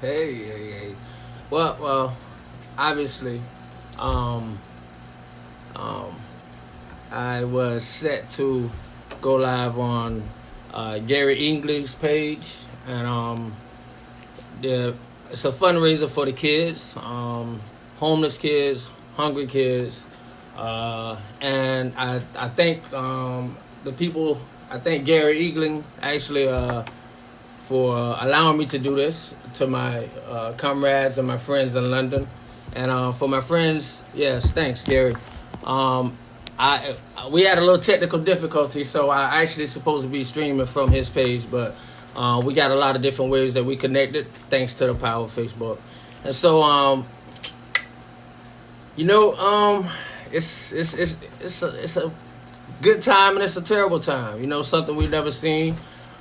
Hey. Well, obviously, um, um, I was set to go live on Gary English page, and it's a fundraiser for the kids, homeless kids, hungry kids, and I thank the people. I thank Gary Eagling actually for allowing me to do this, to my comrades and my friends in London. And for my friends, yes, thanks, Gary. We had a little technical difficulty, so I actually supposed to be streaming from his page, but we got a lot of different ways that we connected, thanks to the power of Facebook. And so, it's a good time and it's a terrible time. Something we've never seen.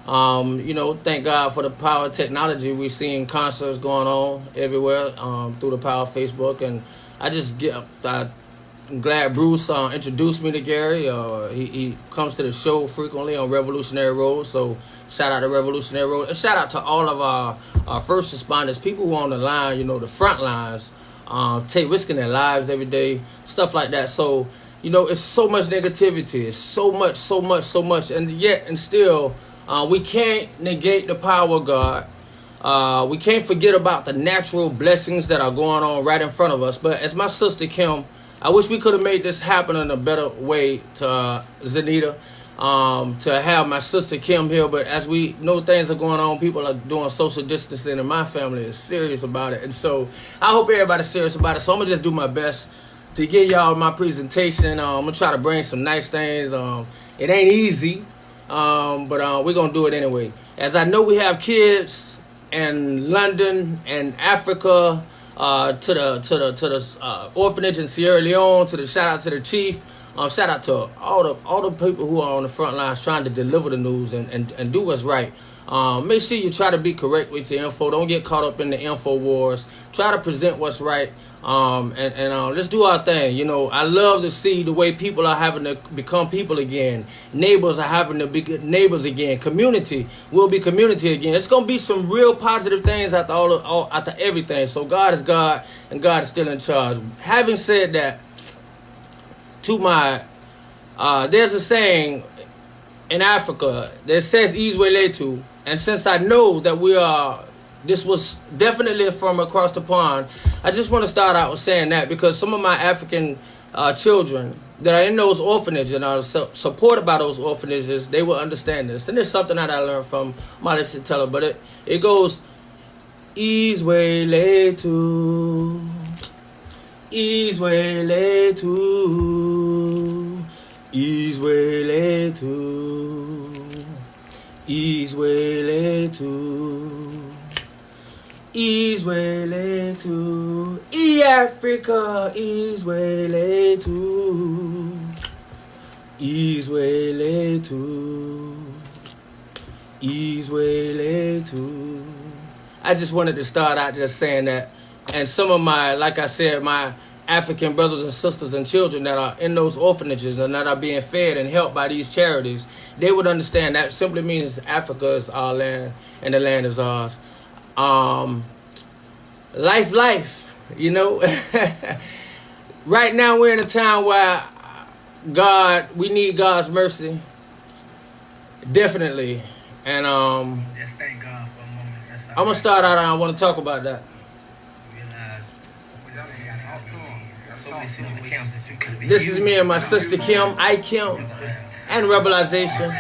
Thank God for the power of technology. We're seeing concerts going on everywhere through the power of Facebook, and I'm glad Bruce introduced me to Gary. He comes to the show frequently on Revolutionary Road, so shout out to Revolutionary Road, and shout out to all of our first responders, people who are on the line, the front lines, risking their lives every day, stuff like that. So, it's so much negativity, it's so much, and yet and still, we can't negate the power of God. We can't forget about the natural blessings that are going on right in front of us. But as my sister Kim, I wish we could have made this happen in a better way to Zanita, to have my sister Kim here. But as we know, things are going on. People are doing social distancing, and my family is serious about it. And so I hope everybody's serious about it. So I'm going to just do my best to give y'all my presentation. I'm going to try to bring some nice things. It ain't easy. But we're going to do it anyway. As I know, we have kids in London and Africa, to the orphanage in Sierra Leone, shout out to the chief, shout out to all the people who are on the front lines trying to deliver the news and do what's right. Make sure you try to be correct with your info. Don't get caught up in the info wars. Try to present what's right. And let's do our thing. I love to see the way people are having to become people again. Neighbors are having to be neighbors again. Community will be community again. It's gonna be some real positive things after everything. So God is God, and God is still in charge. Having said that, there's a saying in Africa that says "Izwe letu," and since I know that this was definitely from across the pond, I just want to start out with saying that, because some of my African children that are in those orphanages and are supported by those orphanages, they will understand this. And there's something that I learned from Mali Sitela, but it goes, Izwe letu, Izwe letu, Izwe letu, Izwe letu, Izwe letu, Africa, Izwe letu, Izwe letu, Izwe letu. I just wanted to start out just saying that. And some of my, like I said, my African brothers and sisters and children that are in those orphanages and that are being fed and helped by these charities, they would understand that simply means Africa is our land and the land is ours. Life, Right now we're in a time where we need God's mercy, definitely. And just thank God for a moment. I'm gonna start out and I want to talk about that. This is me and my sister Kim, Kim, and Rebelization.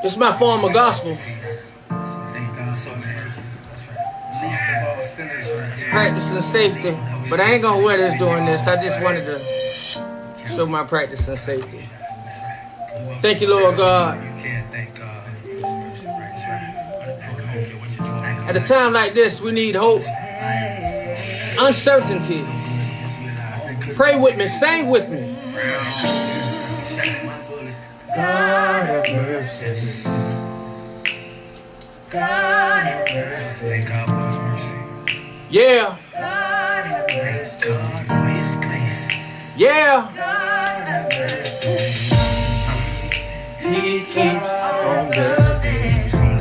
It's my form of gospel. Practicing safety, but I ain't gonna wear this doing this. I just wanted to show my practice in safety. Thank you, Lord God. At a time like this, we need hope, uncertainty. Pray with me, sing with me. God have mercy. God have mercy. Thank God for His mercy. Yeah. God have mercy. God for His grace. Yeah. God have mercy. He keeps on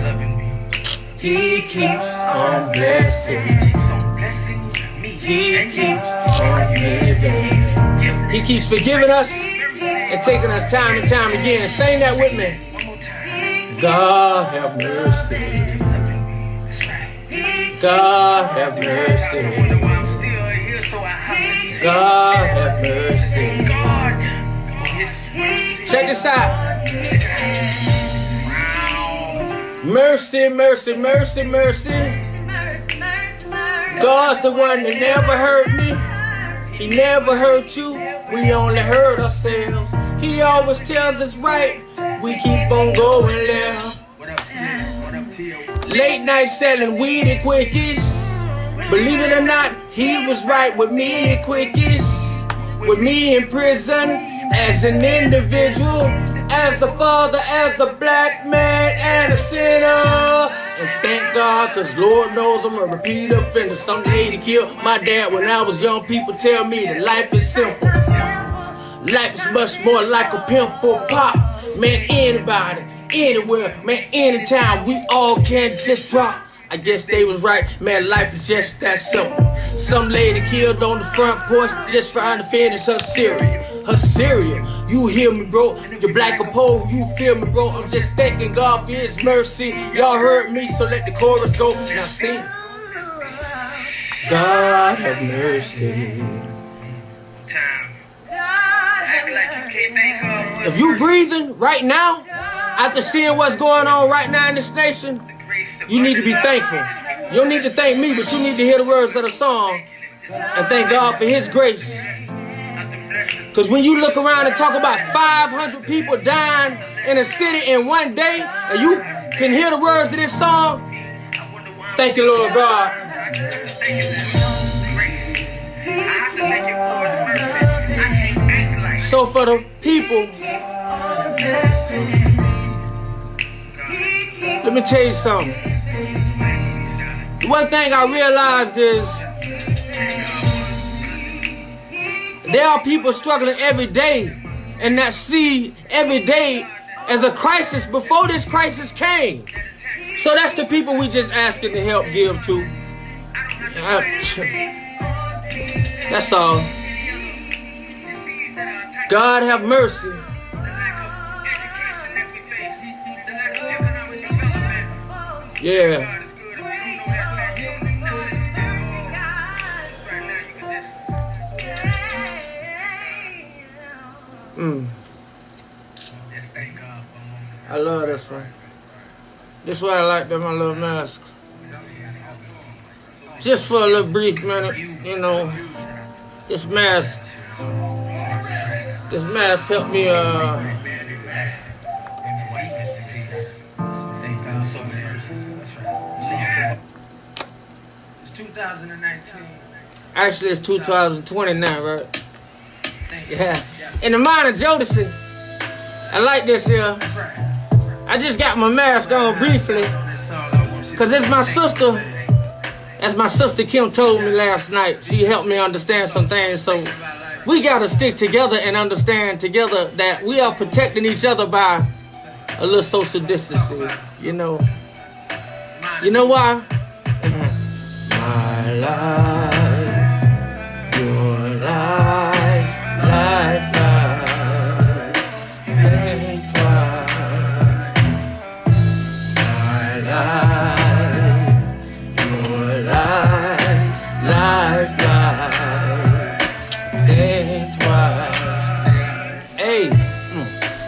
loving me. He keeps on blessing. He keeps on giving. He keeps forgiving us and taking us time and time again. Sing that with me. God have mercy. God have mercy. God have mercy. Check this out. Mercy, mercy, mercy, mercy. God's the one that never hurt me. He never hurt you. We only hurt ourselves. He always tells us right. We keep on going left. Late night selling weed at Quickies. Believe it or not, he was right with me at Quickies. With me in prison as an individual, as a father, as a black man, and a sinner. And thank God, cause Lord knows I'm a repeat offender. Some lady killed my dad when I was young. People tell me that life is simple. Life is much more like a pimple pop. Man, anybody, anywhere, man, anytime, we all can just drop. I guess they was right, man, life is just that simple. Some lady killed on the front porch just trying to finish her cereal. Her cereal, you hear me, bro? You're black or pole, you feel me, bro? I'm just thanking God for his mercy. Y'all heard me, so let the chorus go. Now sing. God have mercy. If you breathing right now, after seeing what's going on right now in this nation, you need to be thankful. You don't need to thank me, but you need to hear the words of the song and thank God for his grace. Because when you look around and talk about 500 people dying in a city in one day, and you can hear the words of this song, thank you, Lord God. So for the people, let me tell you something. One thing I realized is there are people struggling every day and that see every day as a crisis before this crisis came. So that's the people we just asking to help give to. That's all. God have mercy. Yeah. I love this one. This is why I like my little mask. Just for a little brief minute, you know, this mask helped me, It's 2019. Actually, it's 2020 now, right? Yeah. In the mind of Jodeci, I like this here. I just got my mask on briefly, cause it's my sister. As my sister Kim told me last night, she helped me understand some things. So we gotta stick together and understand together that we are protecting each other by a little social distancing. You know why? My life, your life, life.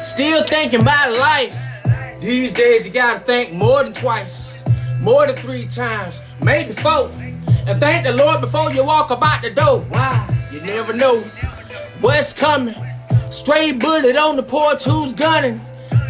Still thinking about life. These days you gotta think more than twice, more than 3 times, maybe 4. And thank the Lord before you walk about the door. Why? You never know what's coming. Stray bullet on the porch, who's gunning?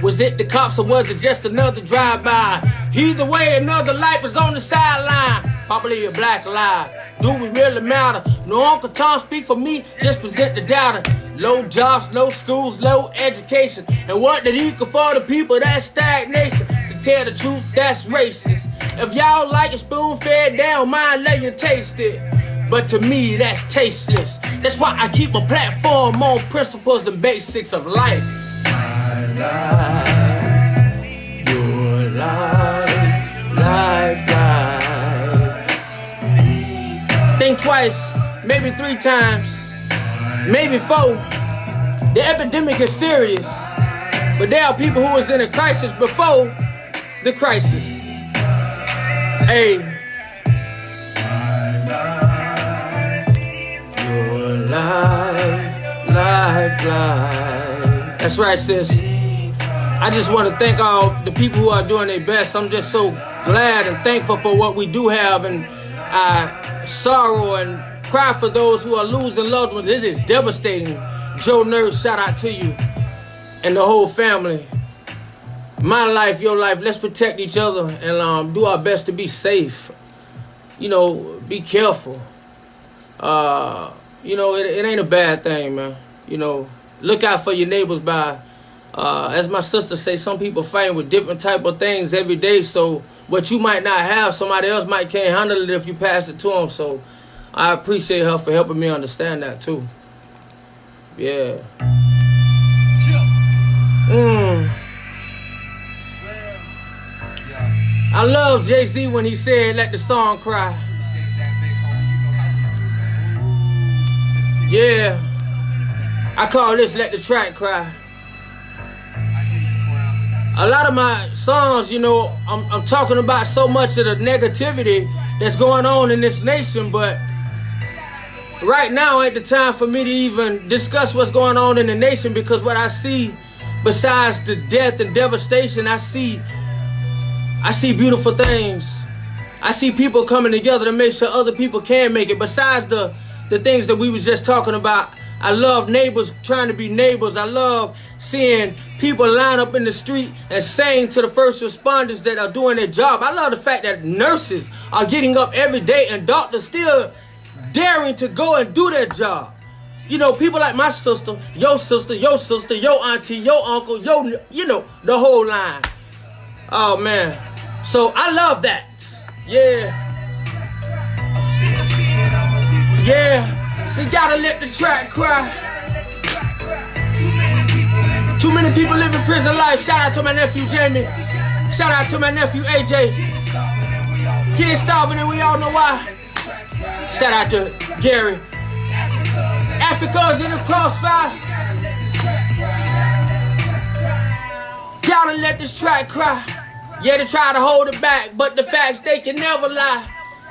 Was it the cops or was it just another drive-by? Either way, another life is on the sideline. Probably a black lie. Do we really matter? No Uncle Tom speak for me, just present the data. Low jobs, low schools, low education. And what did equal for the people? That's stagnation. To tell the truth, that's racist. If y'all like it spoon-fed down, mine let you taste it. But to me, that's tasteless. That's why I keep my platform on principles and basics of life. My life, your life, life. maybe 3 times, maybe 4. The epidemic is serious, but there are people who was in a crisis before the crisis. Hey. Your life. That's right, sis. I just want to thank all the people who are doing their best. I'm just so glad and thankful for what we do have, and I sorrow and cry for those who are losing loved ones. This is devastating. Joe Nurse, shout out to you and the whole family. My life, your life. Let's protect each other and do our best to be safe. You know, be careful. You know, it ain't a bad thing, man. You know, look out for your neighbors by, as my sister say, some people fighting with different type of things every day. So what you might not have, somebody else might can't handle it if you pass it to them. So I appreciate her for helping me understand that too. Yeah. I love Jay-Z when he said, let the song cry. Yeah. I call this let the track cry. A lot of my songs, you know, I'm talking about so much of the negativity that's going on in this nation, but right now ain't the time for me to even discuss what's going on in the nation, because what I see, besides the death and devastation, I see beautiful things. I see people coming together to make sure other people can make it. Besides the things that we was just talking about, I love neighbors trying to be neighbors. I love seeing people line up in the street and saying to the first responders that are doing their job. I love the fact that nurses are getting up every day and doctors still daring to go and do their job. You know, people like my sister, your auntie, your uncle, you know, the whole line. Oh, man. So I love that. Yeah. Yeah. So you gotta let the track cry. Too many people live in prison life. Shout out to my nephew Jamie. Shout out to my nephew AJ. Kids starving and we all know why. Shout out to Gary. Africa's in the crossfire. Gotta let this track cry. Yeah, they try to hold it back, but the facts, they can never lie.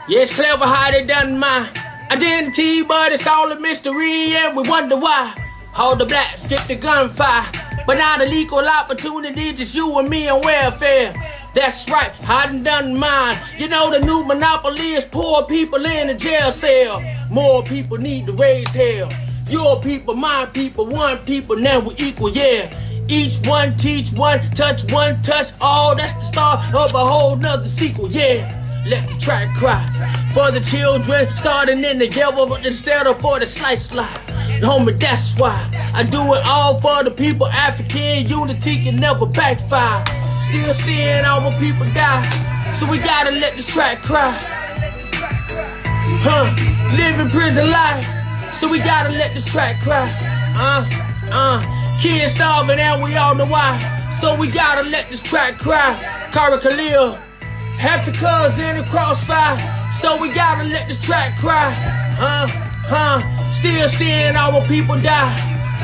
Yeah, it's clever how they done my identity, but it's all a mystery, and we wonder why. All the blacks get the gunfire, but not an equal opportunity, just you and me on welfare. That's right, I done mine. You know the new monopoly is poor people in a jail cell. More people need to raise hell. Your people, my people, one people, now we equal, yeah. Each one teach one, touch all. That's the start of a whole nother sequel, yeah. Let the track cry for the children, starting in together instead of for the slice life. Homie, that's why I do it all for the people. African unity can never backfire. Still seeing our people die, so we gotta let this track cry. Live in prison life, so we gotta let this track cry. Kids starving and we all know why, so we gotta let this track cry. Kara Khalil, Africa's in the crossfire, so we gotta let this track cry. Still seeing our people die,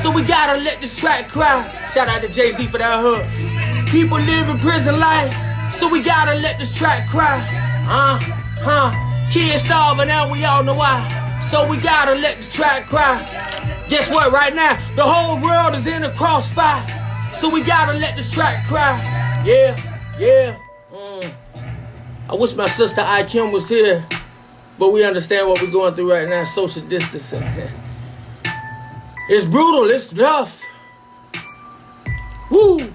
so we gotta let this track cry. Shout out to Jay-Z for that hook. People live in prison life, so we gotta let this track cry. Kids starving and we all know why, so we gotta let this track cry. Guess what, right now, the whole world is in a crossfire, so we gotta let this track cry. Yeah. I wish my sister I Kim was here, but we understand what we're going through right now, social distancing. It's brutal, it's rough. Woo!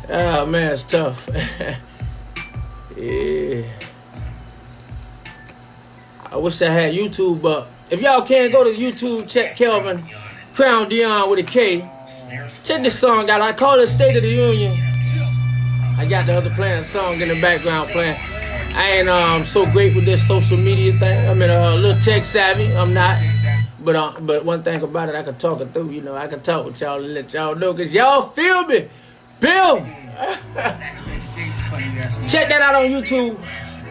Oh man, it's tough. Yeah. I wish I had YouTube, but if y'all can't go to YouTube, check Kelvin, Krown Deon with a K. Check this song out. I call it State of the Union. I got the other playing song in the background playing. I ain't so great with this social media thing. I'm a little tech savvy. I'm not. But one thing about it, I can talk it through. You know, I can talk with y'all and let y'all know, because y'all feel me. Bill! Check that out on YouTube.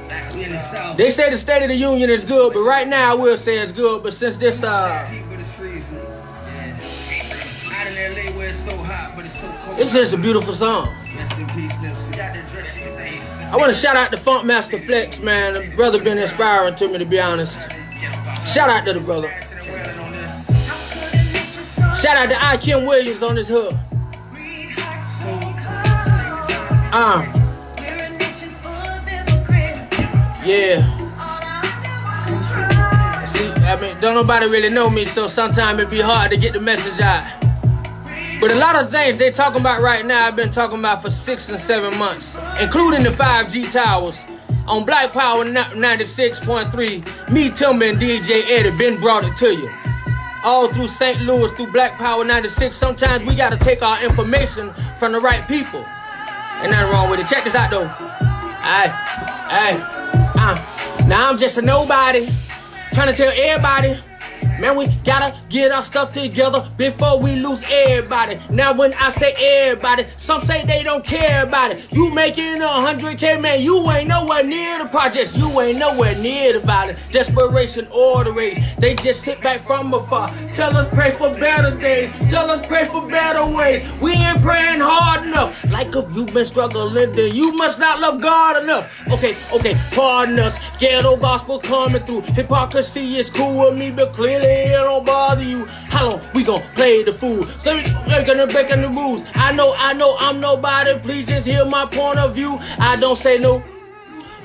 Like we in the South. They say the State of the Union is good, but right now I will say it's good. But since this Heat, but it's freezing. Yeah. Out in LA where it's so hot, but it's so cold. It's just a beautiful song. Rest in peace, Nipsey. Got that dress these days. I want to shout out to Funk Master Flex, man. The brother been inspiring to me, to be honest. Shout out to the brother. Shout out to I. Kim Williams on this hook. Yeah. See, I mean, don't nobody really know me, so sometimes it be hard to get the message out. But a lot of things they talking about right now, I've been talking about for 6 and 7 months, including the 5G towers. On Black Power 96.3, me, Timber, and DJ Eddie been brought it to you. All through St. Louis, through Black Power 96, sometimes we gotta take our information from the right people. Ain't nothing wrong with it. Check this out though. Now I'm just a nobody, trying to tell everybody, man, we gotta get our stuff together before we lose everybody. Now when I say everybody, some say they don't care about it. You making 100K, man, you ain't nowhere near the projects. You ain't nowhere near the violence. Desperation or the rage. They just sit back from afar. Tell us pray for better days. Tell us pray for better ways. We ain't praying hard enough. Like if you been struggling, then you must not love God enough. Okay, pardon us. Ghetto gospel coming through. Hypocrisy is cool with me, but clearly it don't bother you. How long we gon' play the fool? So we're gonna break the rules. I know I'm nobody. Please just hear my point of view. I don't say no.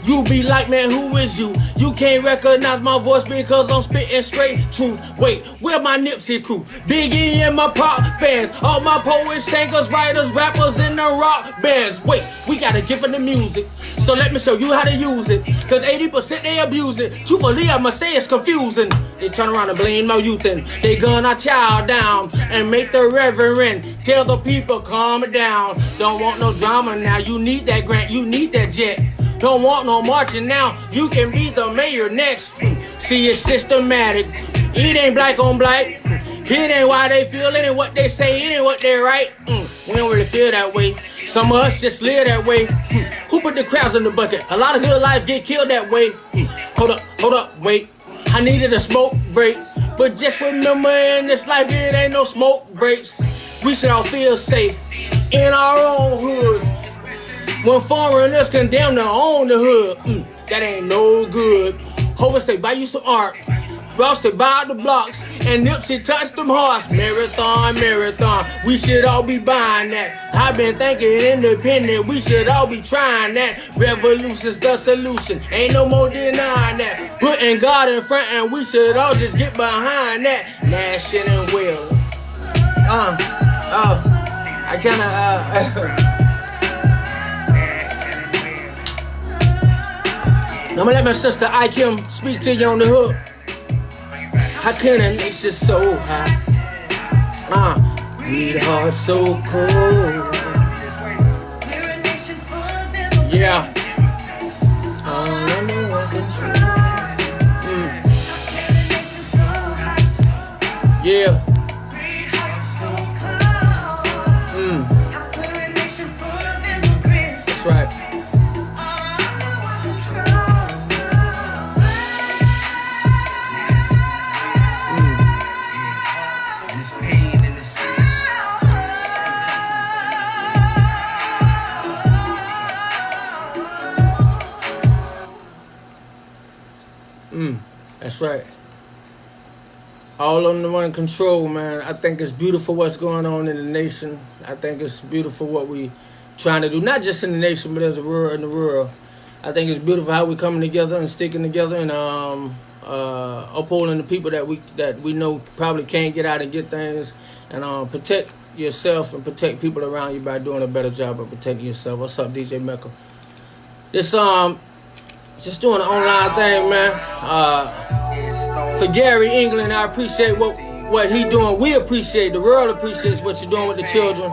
You be like, man, who is you? You can't recognize my voice because I'm spitting straight truth. Wait, where my Nipsey crew? Biggie and my pop fans. All my poets, singers, writers, rappers, and the rock bands. Wait, we gotta give them the music. So let me show you how to use it. Cause 80% they abuse it. Truthfully, I must say it's confusing. They turn around and blame my youth and they gun our child down and make the reverend tell the people calm it down. Don't want no drama now. You need that grant, you need that jet. Don't want no marching now. You can be the mayor next. See, it's systematic. It ain't black on black. It ain't why they feel. It ain't what they say. It ain't what they write. We don't really feel that way. Some of us just live that way. Who put the crowds in the bucket? A lot of good lives get killed that way. Hold up, wait. I needed a smoke break. But just remember, in this life, it ain't no smoke breaks. We should all feel safe in our own hoods. When foreigners condemn to own the hood, that ain't no good. Homer say, buy you some art. Ross say, buy the blocks. And Nipsey touch them hearts. Marathon. We should all be buying that. I've been thinking independent. We should all be trying that. Revolution's the solution. Ain't no more denying that. Putting God in front and we should all just get behind that. Nashing and wailing. I kinda, I'm gonna let my sister I. Kim speak to you on the hook. How can a nation so high? Need a heart so cold. Yeah. Yeah. That's right. That's right. All under one control, man. I think it's beautiful what's going on in the nation. I think it's beautiful what we trying to do, not just in the nation, but as a world in the world. I think it's beautiful how we coming together and sticking together and upholding the people that we know probably can't get out and get things, and protect yourself and protect people around you by doing a better job of protecting yourself. What's up, DJ Mecca? This just doing an online thing, man. For Gary England, I appreciate what he doing. We appreciate, the world appreciates what you're doing with the children.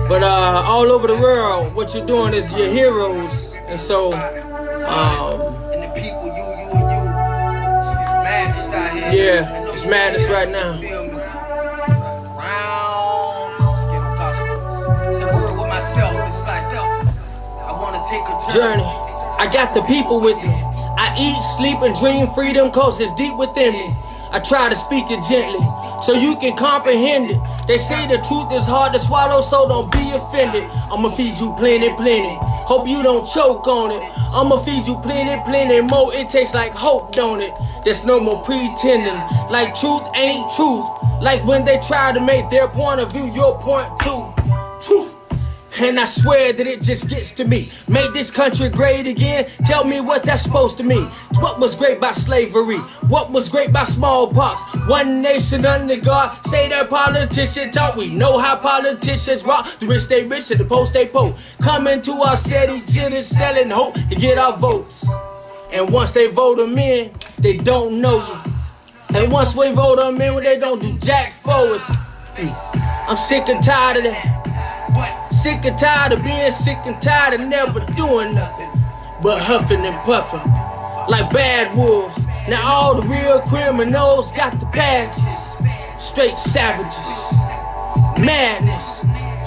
But all over the world, what you're doing is your heroes. And so, and the people, you and you, it's madness out here. Yeah, it's madness right now. It's a word with myself. It's like, I want to take a journey. I got the people with me. I eat, sleep, and dream freedom cause it's deep within me. I try to speak it gently so you can comprehend it. They say the truth is hard to swallow, so don't be offended. I'ma feed you plenty, plenty. Hope you don't choke on it. I'ma feed you plenty, plenty more. It tastes like hope, don't it? There's no more pretending. Like truth ain't truth. Like when they try to make their point of view your point too. Truth. And I swear that it just gets to me. Make this country great again. Tell me what that's supposed to mean. What was great about slavery? What was great about smallpox? One nation under God. Say that politician talk. We know how politicians rock. The rich stay rich and the poor stay poor. Coming to our city, jitters, selling hope to get our votes. And once they vote them in, they don't know you. And once we vote them in, they don't do jack for us. I'm sick and tired of that. Sick and tired of being sick and tired of never doing nothing but huffing and puffing like bad wolves. Now all the real criminals got the badges. Straight savages. Madness.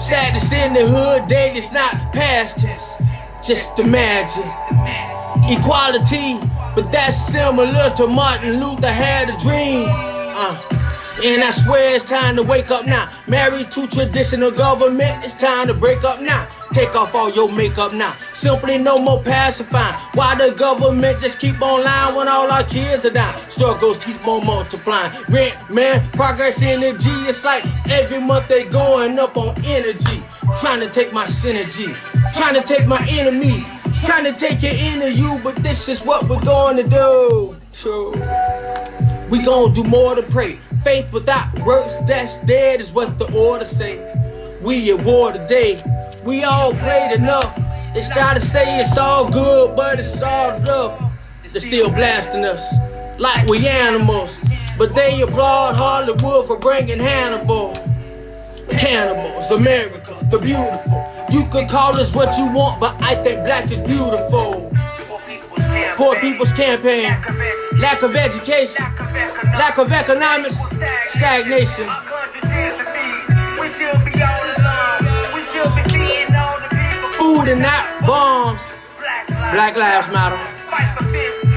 Sadness in the hood, days it's not past tense. Just imagine. Equality, but that's similar to Martin Luther had a dream. And I swear it's time to wake up now. Married to traditional government, it's time to break up now. Take off all your makeup now. Simply no more pacifying. Why the government just keep on lying when all our kids are down? Struggles keep on multiplying. Rent, man, progress, energy. It's like every month they going up on energy. Trying to take my synergy. Trying to take my enemy. Trying to take it into you, but this is what we're going to do. So we gonna do more to pray. Faith without works, that's dead is what the order say. We at war today. We all played enough. They try to say it's all good, but it's all bluff. They're still blasting us like we animals. But they applaud Hollywood for bringing Hannibal. Cannibals, America, the beautiful. You could call us what you want, but I think black is beautiful. Poor People's Campaign. Lack of education. Lack of economics. Stagnation. Food and not bombs. Black Lives Matter.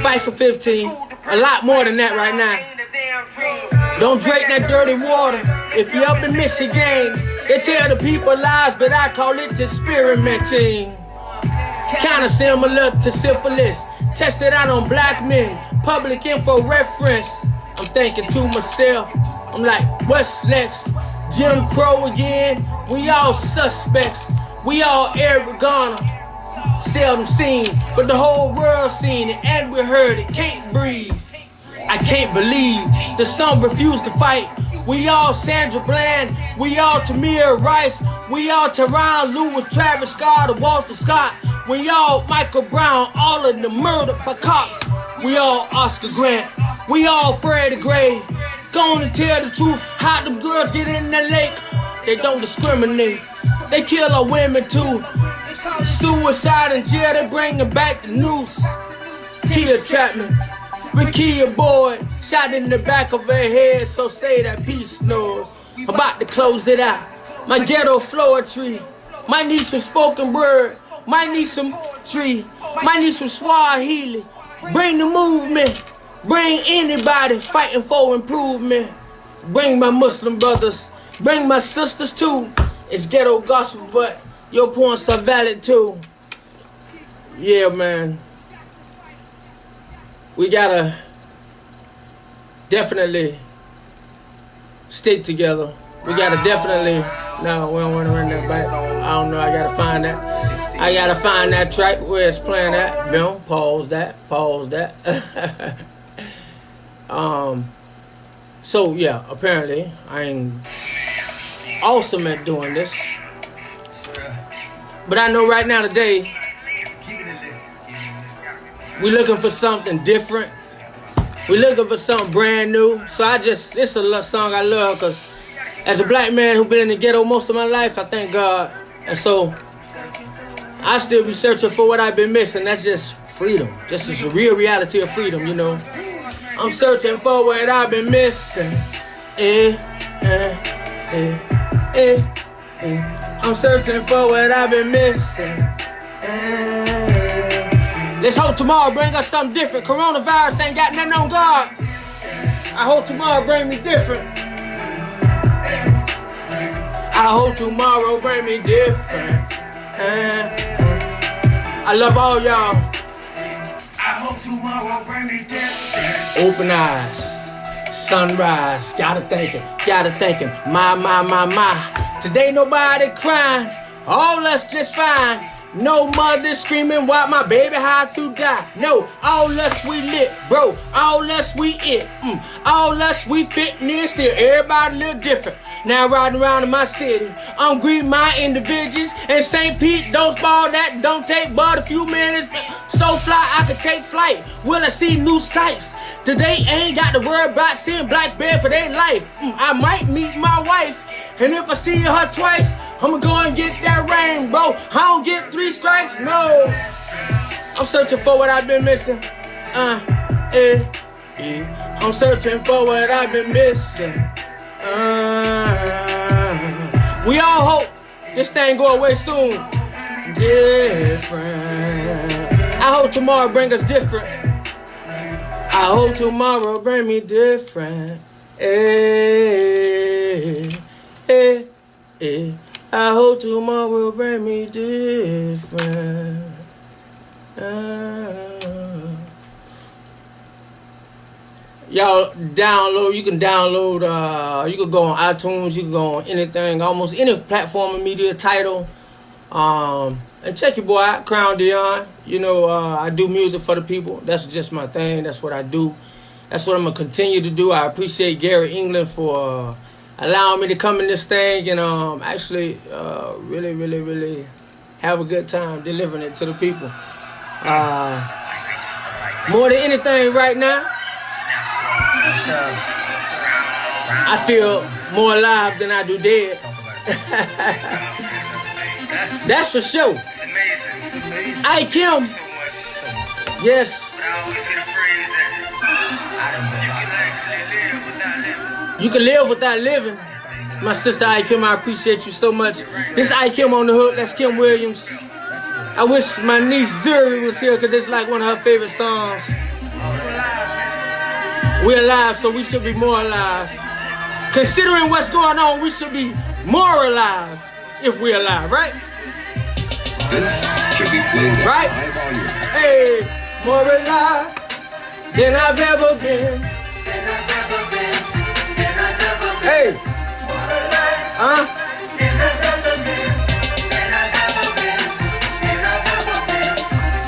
Fight for 15. A lot more than that right now. Don't drink that dirty water. If you're up in Michigan, they tell the people lies, but I call it experimenting. Kinda similar to syphilis. Tested out on black men. Public info reference. I'm thinking to myself, I'm like, what's next? Jim Crow again? We all suspects. We all Arizona. Seldom seen, but the whole world seen it and we heard it. Can't breathe. I can't believe the some refuse to fight. We all Sandra Bland. We all Tamir Rice. We all Teron Lewis, Travis Scott, or Walter Scott. We all Michael Brown, all of the murdered by cops. We all Oscar Grant. We all Freddie Gray. Gonna tell the truth, how them girls get in the lake. They don't discriminate. They kill our women too. Suicide in jail, they bringing back the noose. Kia Chapman, Ricky Boyd, shot in the back of her head, so say that peace snores. About to close it out. My ghetto floetry. Might need some spoken word. Might need some tree. Might need some Swahili. Bring the movement. Bring anybody fighting for improvement. Bring my Muslim brothers. Bring my sisters too. It's ghetto gospel, but your points are valid too. Yeah, man. We gotta definitely stick together. We gotta definitely. No, we don't want to run that back. I don't know. I gotta find that. I gotta find that track where it's playing at. Boom. Pause that. Pause that. So yeah, apparently I ain't awesome at doing this, but I know right now today we looking for something different. We looking for something brand new. So it's a song I love because as a black man who been in the ghetto most of my life, I thank God. And so I still be searching for what I've been missing. That's just freedom. Just the real reality of freedom, you know. I'm searching for what I've been missing. I'm searching for what I've been missing. Let's hope tomorrow bring us something different. Coronavirus ain't got nothing on God. I hope tomorrow bring me different. I hope tomorrow bring me different. I love all y'all. I hope tomorrow bring me different. Open eyes, sunrise. Gotta thinking. My. Today nobody crying. All us just fine. No mother screaming while my baby hide to die. No, all us we lit, bro. All us we it. All us we fitting in still. Everybody a little different. Now riding around in my city, I'm greeting my individuals. And St. Pete, those ball that don't take but a few minutes. So fly, I could take flight. Will I see new sights? Today ain't got to worry about seeing blacks beg for their life. I might meet my wife, and if I see her twice, I'ma go and get that rainbow. I don't get 3 strikes, no. I'm searching for what I've been missing. I'm searching for what I've been missing. We all hope this thing go away soon. Different. I hope tomorrow bring us different. I hope tomorrow bring me different. I hope tomorrow bring me different. Y'all download, you can download, you can go on iTunes, you can go on anything, almost any platform of media title. And check your boy out, Krown Deon. You know, I do music for the people. That's just my thing. That's what I do. That's what I'm going to continue to do. I appreciate Gary England for allowing me to come in this thing and actually really have a good time delivering it to the people. More than anything right now, I feel more alive than I do dead. That's for sure. It's amazing. It's amazing. I Kim. So much. Yes. But I always hear the phrase that you can actually live without living. You can live without living. My sister I Kim, I appreciate you so much. This I Kim on the hook. That's Kim Williams. I wish my niece Zuri was here because it's like one of her favorite songs. We're alive, so we should be more alive. Considering what's going on, we should be more alive if we're alive, right? Right? Hey, more alive than I've ever been. Hey,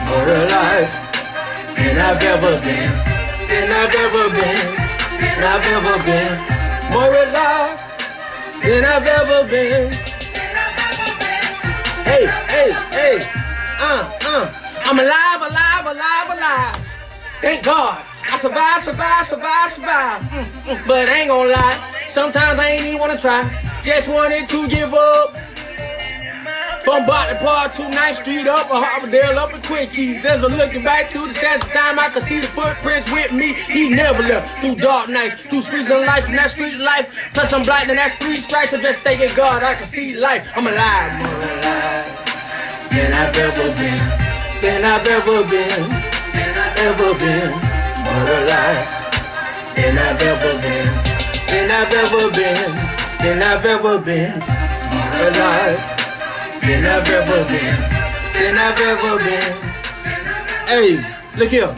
more alive than I've ever been. Than I've ever been. Than I've ever been. More alive than I've ever been. Hey. I'm alive. Thank God. I survive. But I ain't gonna lie. Sometimes I ain't even wanna try. Just wanted to give up. From Bartlett Park to 9th Street up a Harbordale up in Quickies. There's a looking back through the sands of time. I can see the footprints with me. He never left through dark nights, through streets of life, and that street life. Plus I'm black and that's 3 strikes. I'm just thanking God I can see life. I'm alive, more alive than I've ever been. Than I've ever been. Than I've ever been. More alive than I've ever been. Than I've ever been. Than I've ever been. More alive than I've ever been. Than I've ever been. Hey, look here.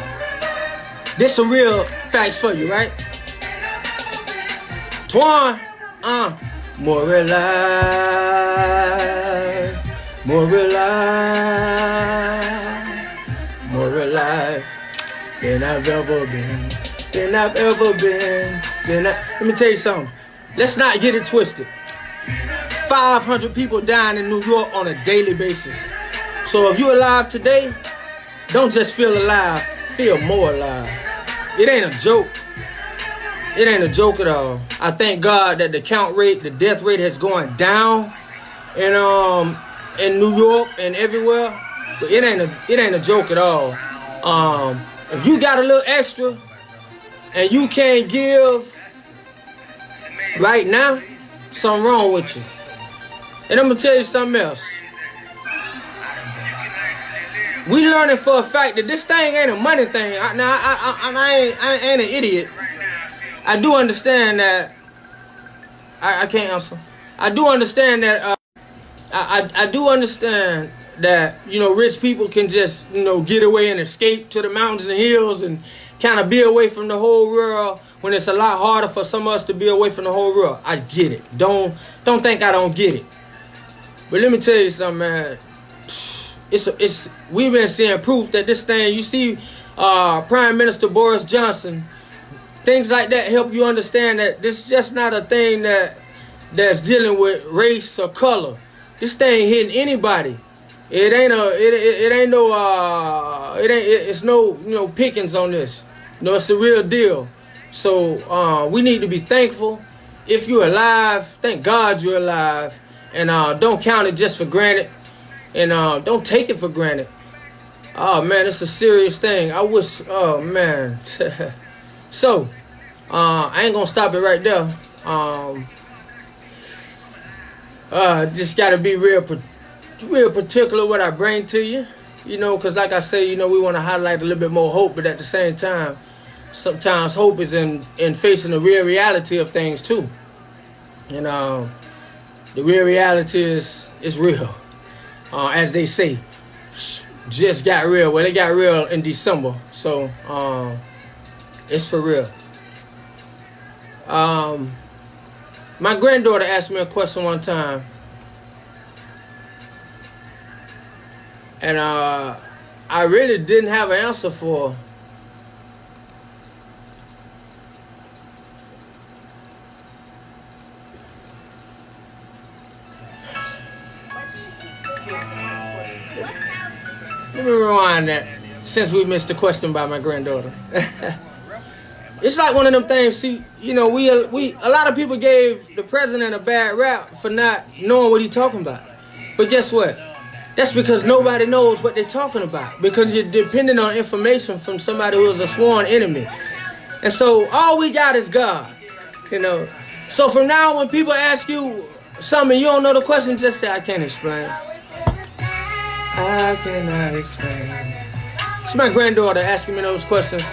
This some real facts for you, right? Twan, more alive. More alive than I've ever been. Than I've ever been. Let me tell you something. Let's not get it twisted. 500 people dying in New York on a daily basis. So if you're alive today, don't just feel alive, feel more alive. It ain't a joke. It ain't a joke at all. I thank God that the count rate, the death rate has gone down in New York and everywhere. But it ain't a joke at all. If you got a little extra and you can't give right now, something wrong with you. And I'm gonna tell you something else. we learning for a fact that this thing ain't a money thing. I ain't an idiot. I do understand that. I can't answer. I do understand that. I do understand that, you know, rich people can just, you know, get away and escape to the mountains and hills and kind of be away from the whole world when it's a lot harder for some of us to be away from the whole world. I get it. Don't think I don't get it. But let me tell you something, man. We've been seeing proof that this thing, you see, Prime Minister Boris Johnson, things like that help you understand that this is just not a thing that's dealing with race or color. This thing hitting anybody. It's no, you know, pickings on this. You know, it's the real deal. So we need to be thankful. If you're alive, thank God you're alive. And don't count it just for granted. And don't take it for granted. Oh, man, it's a serious thing. I wish, oh, man. So, I ain't going to stop it right there. Just got to be real particular what I bring to you. You know, because like I say, you know, we want to highlight a little bit more hope. But at the same time, sometimes hope is in facing the real reality of things, too. And the real reality is real. As they say, just got real. Well, they got real in December. So, it's for real. My granddaughter asked me a question one time. And I really didn't have an answer for her. Let me rewind that, since we missed the question by my granddaughter. It's like one of them things. See, you know, we a lot of people gave the president a bad rap for not knowing what he's talking about. But guess what? That's because nobody knows what they're talking about. Because you're depending on information from somebody who is a sworn enemy. And so all we got is God. You know. So from now on, when people ask you something you don't know the question, just say, I can't explain. I cannot explain. It's my granddaughter asking me those questions.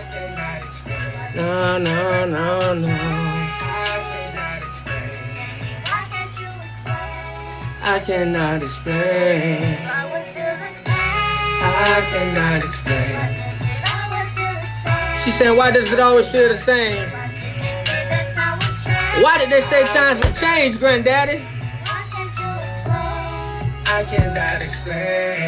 No. I cannot explain. I cannot explain. She said, why does it always feel the same? Why did they say times will change, Granddaddy? I cannot explain.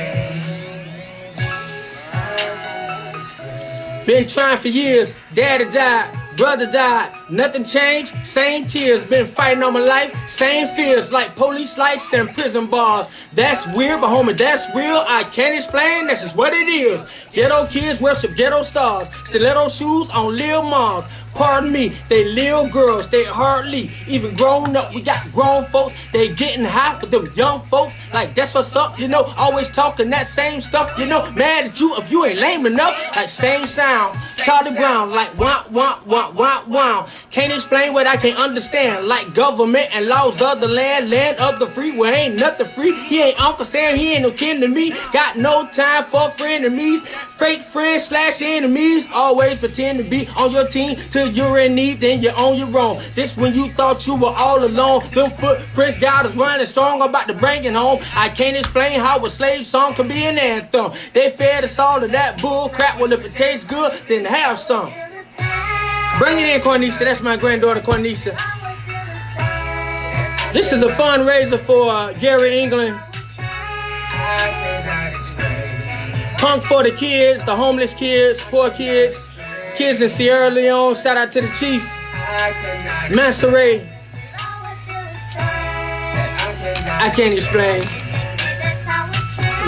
Been trying for years. Daddy died, brother died, nothing changed. Same tears, been fighting all my life. Same fears, like police lights and prison bars. That's weird, but homie, that's real. I can't explain, that's just what it is. Ghetto kids worship ghetto stars. Stiletto shoes on Lil Mars. Pardon me, they little girls, they hardly even grown up. We got grown folks, they getting hot with them young folks. Like that's what's up, you know, always talking that same stuff, you know. Mad at you if you ain't lame enough. Like same sound, Charlie Brown, like wow. Can't explain what I can't understand. Like government and laws of the land of the free. Well, ain't nothing free. He ain't Uncle Sam, he ain't no kin to me. Got no time for frenemies. Fake friends / enemies. Always pretend to be on your team till you're in need, then you're on your own. This when you thought you were all alone. Them footprints got us running strong, about to bring it home. I can't explain how a slave song can be an anthem. They fed us all of that bull crap. Well, if it tastes good, then have some. Bring it in, Cornisha. That's my granddaughter, Cornisha. This is a fundraiser for Gary England. Punk for the kids, the homeless kids, poor kids, kids in Sierra Leone. Shout out to the chief, Mansoray. I can't explain.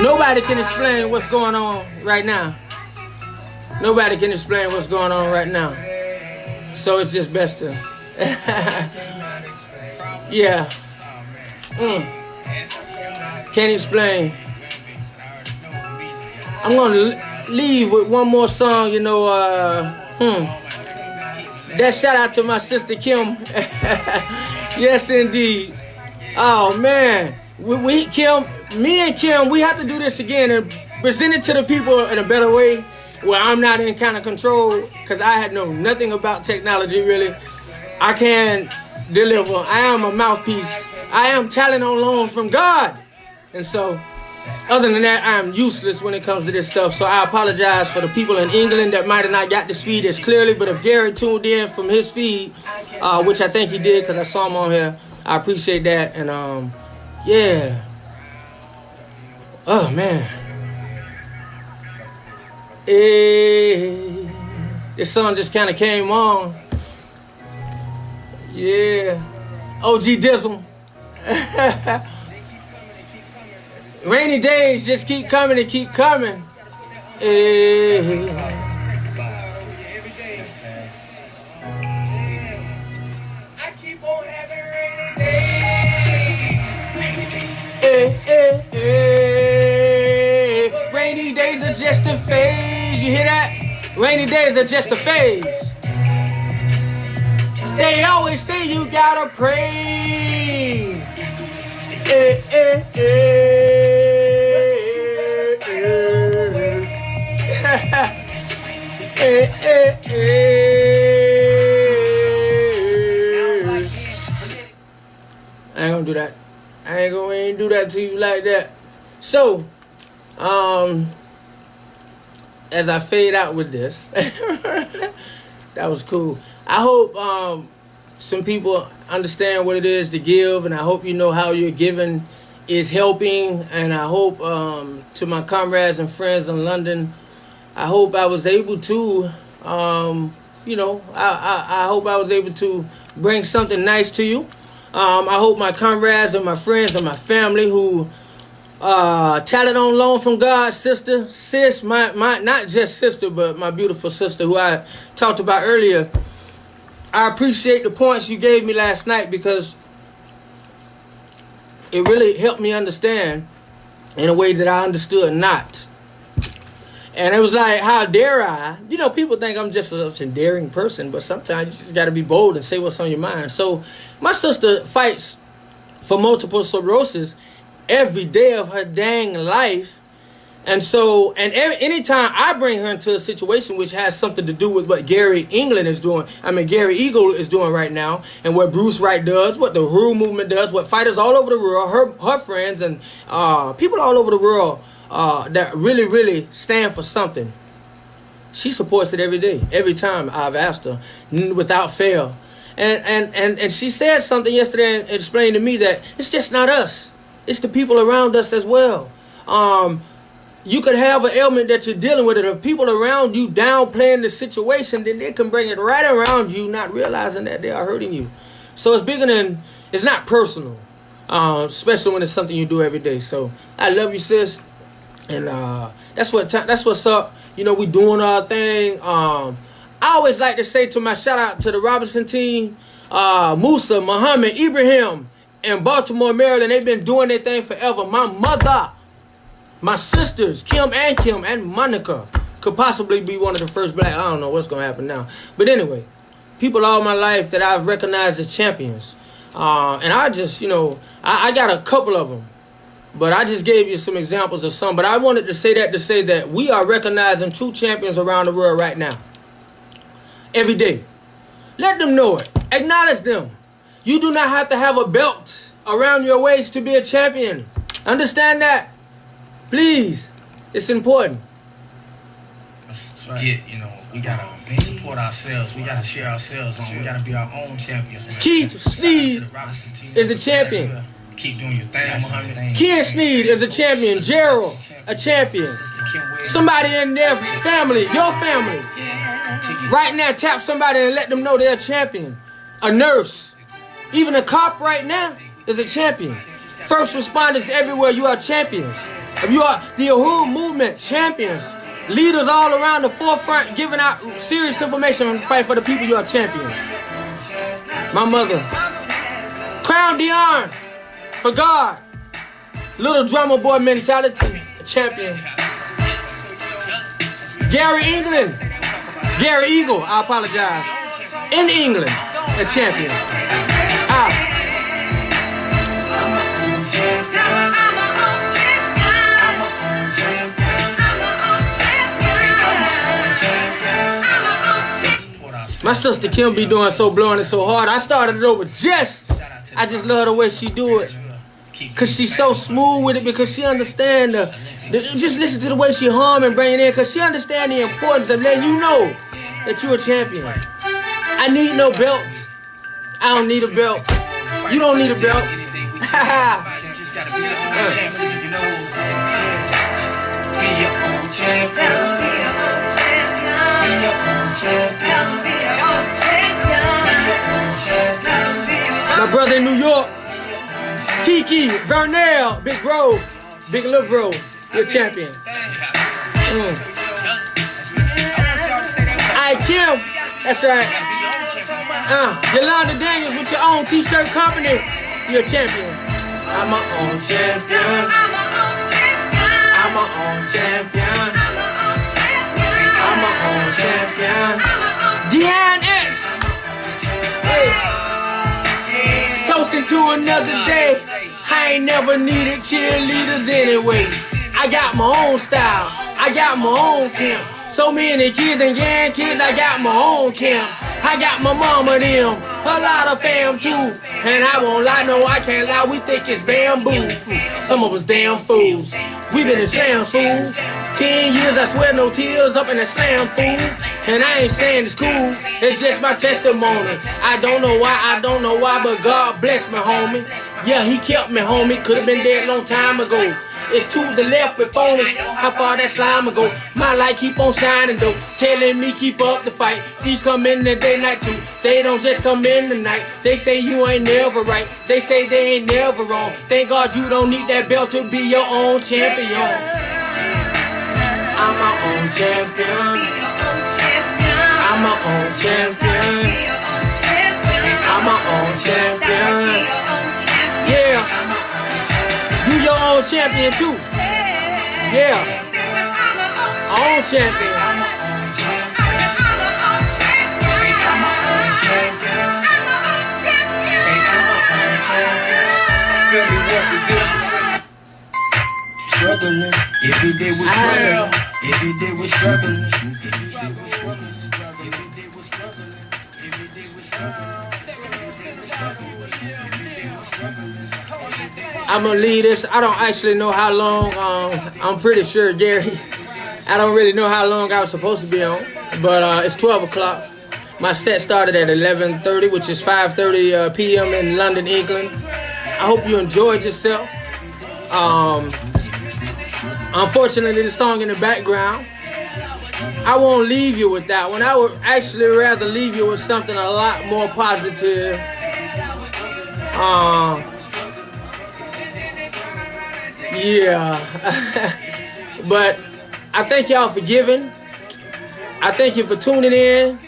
Nobody can explain what's going on right now. Nobody can explain what's going on right now. So it's just best to, yeah. Can't explain. I'm gonna leave with one more song, you know. That shout out to my sister Kim. Yes, indeed. Oh man, me and Kim, we have to do this again. And present it to the people in a better way where I'm not in kind of control, because I had known nothing about technology really. I can deliver. I am a mouthpiece. I am talent on loan from God. And so, other than that, I am useless when it comes to this stuff. So I apologize for the people in England that might have not got this feed as clearly. But if Gary tuned in from his feed, which I think he did because I saw him on here, I appreciate that. And yeah. Oh man. Hey, this song just kind of came on. Yeah. OG Dizzle. Rainy days just keep coming and keep coming. Hey. I keep on having rainy days. Hey, hey, hey. Rainy days are just a phase. You hear that? Rainy days are just a phase. They always say you gotta pray. Eh, eh, eh, eh. Eh, eh, eh. I ain't gonna do that. I ain't gonna do that to you like that. So, as I fade out with this, that was cool. I hope some people understand what it is to give, and I hope you know how your giving is helping. And I hope to my comrades and friends in London, I hope I was able to, I hope I was able to bring something nice to you. I hope my comrades and my friends and my family who talent on loan from God, sis, my not just sister, but my beautiful sister who I talked about earlier. I appreciate the points you gave me last night because it really helped me understand in a way that I understood not. And it was like, how dare I? You know, people think I'm just such a daring person, but sometimes you just got to be bold and say what's on your mind. So my sister fights for multiple sclerosis every day of her dang life. And so, and anytime I bring her into a situation which has something to do with what Gary Eagle is doing right now, and what Bruce Wright does, what the Huru movement does, what fighters all over the world, her friends and people all over the world that really, really stand for something, she supports it every day, every time I've asked her, without fail. And she said something yesterday and explained to me that it's just not us. It's the people around us as well. You could have an ailment that you're dealing with, and if people around you downplaying the situation, then they can bring it right around you, not realizing that they are hurting you. So it's bigger than, it's not personal, especially when it's something you do every day. So I love you, sis, and that's what's up. You know, we doing our thing. I always like to say to my shout out to the Robinson team, Musa, Muhammad, Ibrahim, and Baltimore, Maryland. They've been doing their thing forever. My mother, my sisters, Kim and Monica, could possibly be one of the first black. I don't know what's going to happen now. But anyway, people all my life that I've recognized as champions. And I just, I got a couple of them. But I just gave you some examples of some. But I wanted to say that we are recognizing true champions around the world right now. Every day. Let them know it. Acknowledge them. You do not have to have a belt around your waist to be a champion. Understand that? Please. It's important. We gotta support ourselves. We gotta share ourselves on. We gotta be our own champions. Keith Sneed is a champion. Keep doing your thing, Muhammad. Ken Sneed is a champion. Gerald, a champion. Somebody in their family, your family. Right now, tap somebody and let them know they're a champion. A nurse. Even a cop right now is a champion. First responders everywhere, you are champions. If you are the Uhuru movement, champions. Leaders all around the forefront giving out serious information and fight for the people, you are champions. My mother. Krown Deon, for God. Little drummer boy mentality, a champion. Gary Eagle, I apologize. In England, a champion. My sister Kim be doing so blowing it so hard. I started it over Jess. I just love the way she do it. Cause she's so smooth with it because she understand just listen to the way she hum and bring it in cause she understand the importance of letting you know that you're a champion. I need no belt. I don't need a belt. You don't need a belt. My brother in New York, Tiki, Vernell, Big Grove, Big Lil Grove, you're champion. Alright, Kim, that's right. Yolanda Daniels with your own t-shirt company, you're a champion. I'm my own champion. I'm my own champion. I'm my own champion. Deon X. Hey. Toasting to another day. I ain't never needed cheerleaders anyway. I got my own style. I got my own camp. So many kids and grandkids, I got my own camp. I got my mama them, a lot of fam too. And I won't lie, no I can't lie, we think it's bamboo. Some of us damn fools, we been in slam fools. 10 years, I swear no tears up in the slam fool. And I ain't saying it's cool, it's just my testimony. I don't know why, but God bless me, homie. Yeah, he kept me, homie, could've been dead a long time ago. It's to the left with phonies, how far that slime ago. My light keep on shining though, telling me keep up the fight. These come in the day, night too, they don't just come in the night. They say you ain't never right, they say they ain't never wrong. Thank God you don't need that belt to be your own champion. I'm my own champion. I'm my own champion. I'm my own champion. Yeah. You your own champion too. Yeah. Own champion. Struggling, every day we're struggling. Every day we're struggling. I'm gonna leave this. I don't actually know how long. I'm pretty sure, Gary. I don't really know how long I was supposed to be on, but it's 12 o'clock. My set started at 11:30, which is 5:30 p.m. in London, England. I hope you enjoyed yourself. Unfortunately, the song in the background, I won't leave you with that one. I would actually rather leave you with something a lot more positive. Yeah. But I thank y'all for giving. I thank you for tuning in.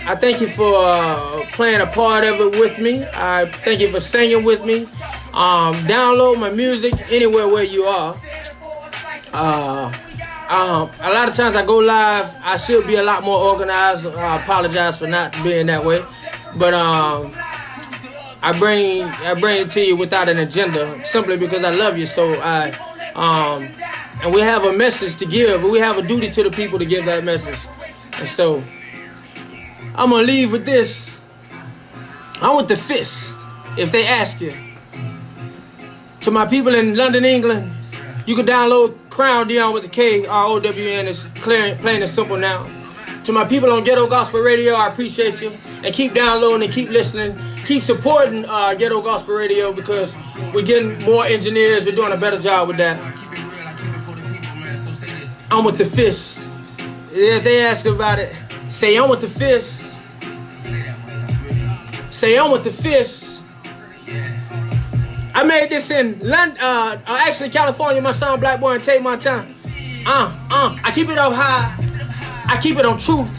I thank you for playing a part of it with me. I thank you for singing with me. Download my music anywhere where you are. A lot of times I go live, I should be a lot more organized. I apologize for not being that way. But I bring it to you without an agenda, simply because I love you. So and we have a message to give, but we have a duty to the people to give that message. And so I'm gonna leave with this. I want the fist, if they ask you. To my people in London, England, you can download Krown Deon with the K, R-O-W-N. It's clear, plain and simple now. To my people on Ghetto Gospel Radio, I appreciate you. And keep downloading and keep listening. Keep supporting Ghetto Gospel Radio because we're getting more engineers. We're doing a better job with that. I'm with the fist. If they ask about it, say I'm with the fist. Say I'm with the fist. I made this in London, actually California. My son Black Boy and Tate Montana. I keep it up high. I keep it on truth.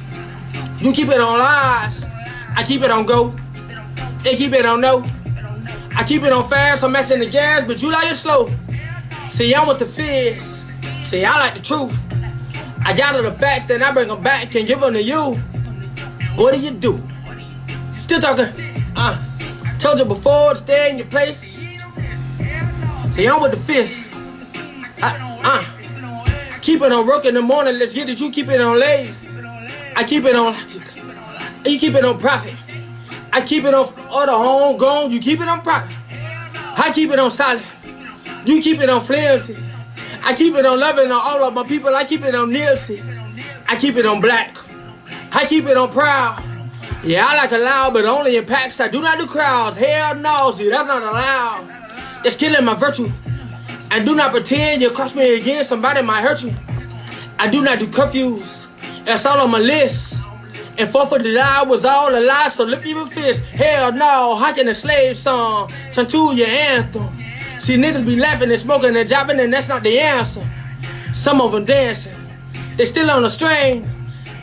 You keep it on lies. I keep it on go. They keep it on no. I keep it on fast. I'm messing the gas, but you like it slow. See, I'm with the fizz. See, I like the truth. I gather the facts, then I bring them back and give them to you. What do you do? Still talking. Told you before to stay in your place. See, I'm with the fist. Keep it on rook in the morning. Let's get it. You keep it on late. I keep it on. You keep it on profit. I keep it on other homegrown. You keep it on profit. I keep it on solid. You keep it on flimsy. I keep it on loving on all of my people. I keep it on Nipsey. I keep it on black. I keep it on proud. Yeah, I like it loud, but only in packs. I do not do crowds. Hell no, see, that's not allowed. That's killing my virtue. And do not pretend you'll cross me again. Somebody might hurt you. I do not do curfews. That's all on my list. And 4th of July was all a lie, so lift your fist. Hell no, how can a slave song turn to your anthem? See, niggas be laughing and smoking and jiving, and that's not the answer. Some of them dancing. They still on the string.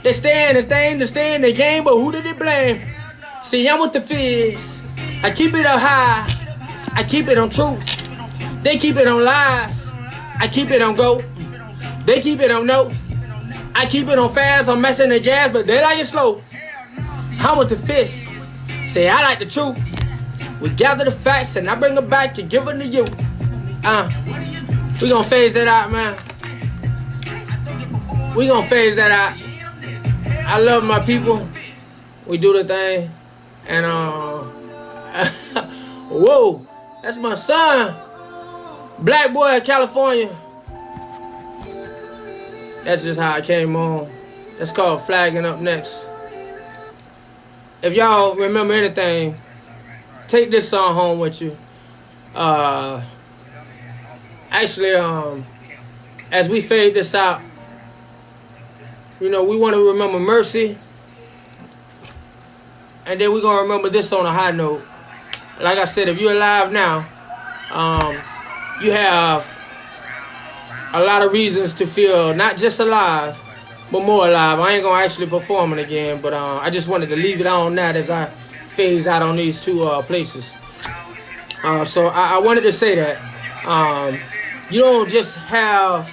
They stay in the game, but who did they blame? See, I'm with the fizz. I keep it up high. I keep it on truth. They keep it on lies. I keep it on go. They keep it on no. I keep it on fast. I'm messing the gas, but they like it slow. I'm with the fist. Say, I like the truth. We gather the facts and I bring them back and give them to you. We gonna phase that out, man. We gonna phase that out. I love my people. We do the thing. And whoa, that's my son. Black boy in California. That's just how I came on. That's called flagging up next. If y'all remember anything, take this song home with you. Actually, as we fade this out, you know, we want to remember mercy. And then we're going to remember this on a high note. Like I said, if you're alive now, you have a lot of reasons to feel not just alive, but more alive. I ain't going to actually perform it again, but I just wanted to leave it on that as I phase out on these two places. So I wanted to say that you don't just have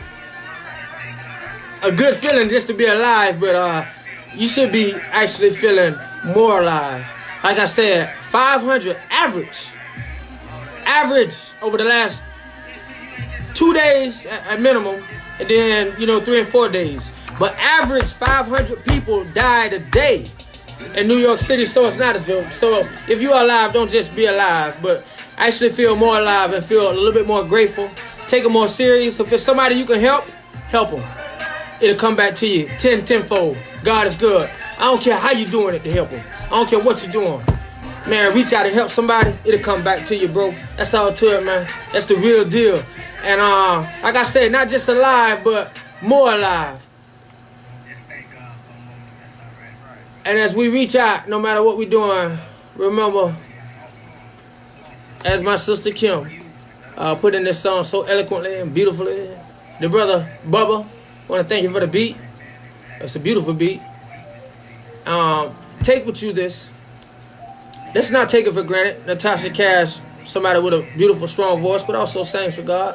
a good feeling just to be alive, but you should be actually feeling more alive. Like I said, 500 average over the last 2 days at minimum, and then 3 and 4 days. But average 500 people died a day in New York City, so it's not a joke. So if you are alive, don't just be alive, but actually feel more alive and feel a little bit more grateful. Take it more serious. If it's somebody you can help them. It'll come back to you tenfold. God is good. I don't care how you're doing it to help them. I don't care what you're doing. Man, reach out and help somebody. It'll come back to you, bro. That's all to it, man. That's the real deal. And like I said, not just alive, but more alive. And as we reach out, no matter what we're doing, remember, as my sister Kim put in this song so eloquently and beautifully, the brother Bubba, I want to thank you for the beat. It's a beautiful beat. Take with you this. Let's not take it for granted. Natasha Cash, somebody with a beautiful, strong voice, but also sings for God.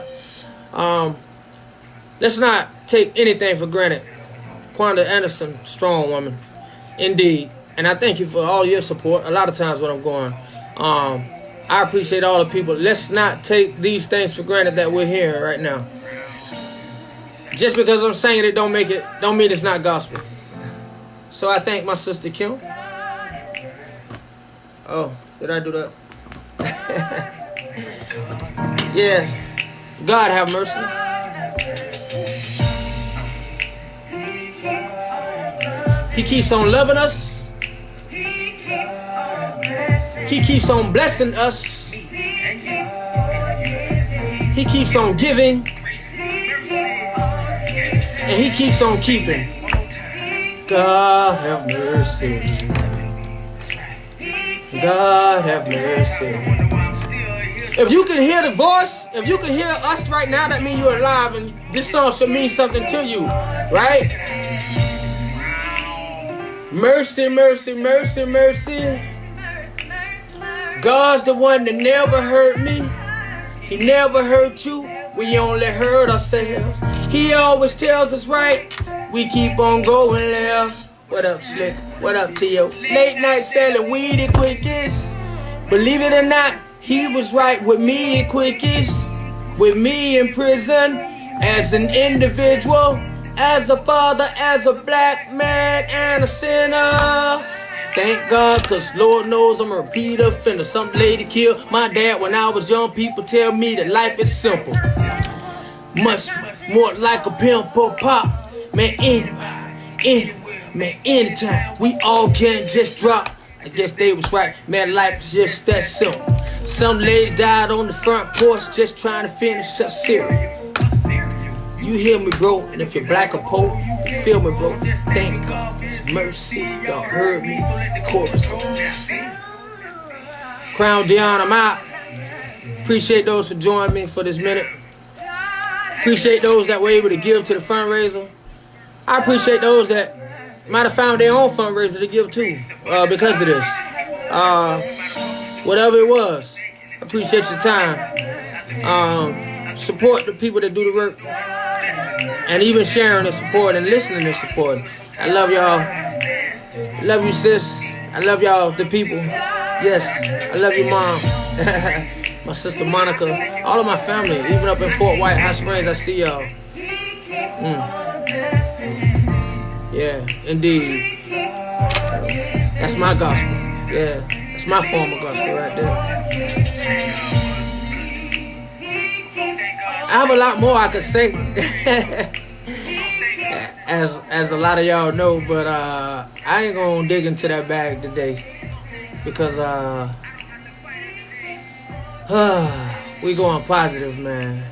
Let's not take anything for granted. Quanda Anderson, strong woman, indeed. And I thank you for all your support. A lot of times when I'm going, I appreciate all the people. Let's not take these things for granted that we're hearing right now. Just because I'm saying it don't mean it's not gospel. So I thank my sister Kim. Oh, did I do that? Yeah. God have mercy. He keeps on loving us. He keeps on blessing us. He keeps on giving. And he keeps on keeping. God have mercy. God have mercy. If you can hear the voice, if you can hear us right now, that means you're alive, and this song should mean something to you, right? Mercy, mercy, mercy, mercy. God's the one that never hurt me. He never hurt you. We only hurt ourselves. He always tells us right. We keep on going left. What up, Slick? What up, Tio? Late night selling weed at Quickies. Believe it or not, he was right with me at Quickies. With me in prison. As an individual. As a father. As a black man. And a sinner. Thank God, cause Lord knows I'm a repeat offender. Some lady killed my dad when I was young. People tell me that life is simple. Much more like a pimp or pop. Man, anytime we all can just drop. I guess they was right. Man, life's just that simple. Some lady died on the front porch just trying to finish her cereal. You hear me, bro? And if you're black or poor, you feel me, bro? Thank God for His mercy. Y'all heard me. Chorus. Krown Deon, I'm out. Appreciate those for joining me for this minute. Appreciate those that were able to give to the fundraiser. I appreciate those that might have found their own fundraiser to give to because of this. Whatever it was, I appreciate your time. Support the people that do the work. And even sharing and support and listening and support. I love y'all. I love you, sis. I love y'all, the people. Yes, I love you, Mom. My sister Monica. All of my family, even up in Fort White, Hot Springs, I see y'all. Yeah, indeed. That's my gospel. Yeah, that's my form of gospel right there. I have a lot more I could say, as a lot of y'all know, but I ain't gonna dig into that bag today because we going positive, man.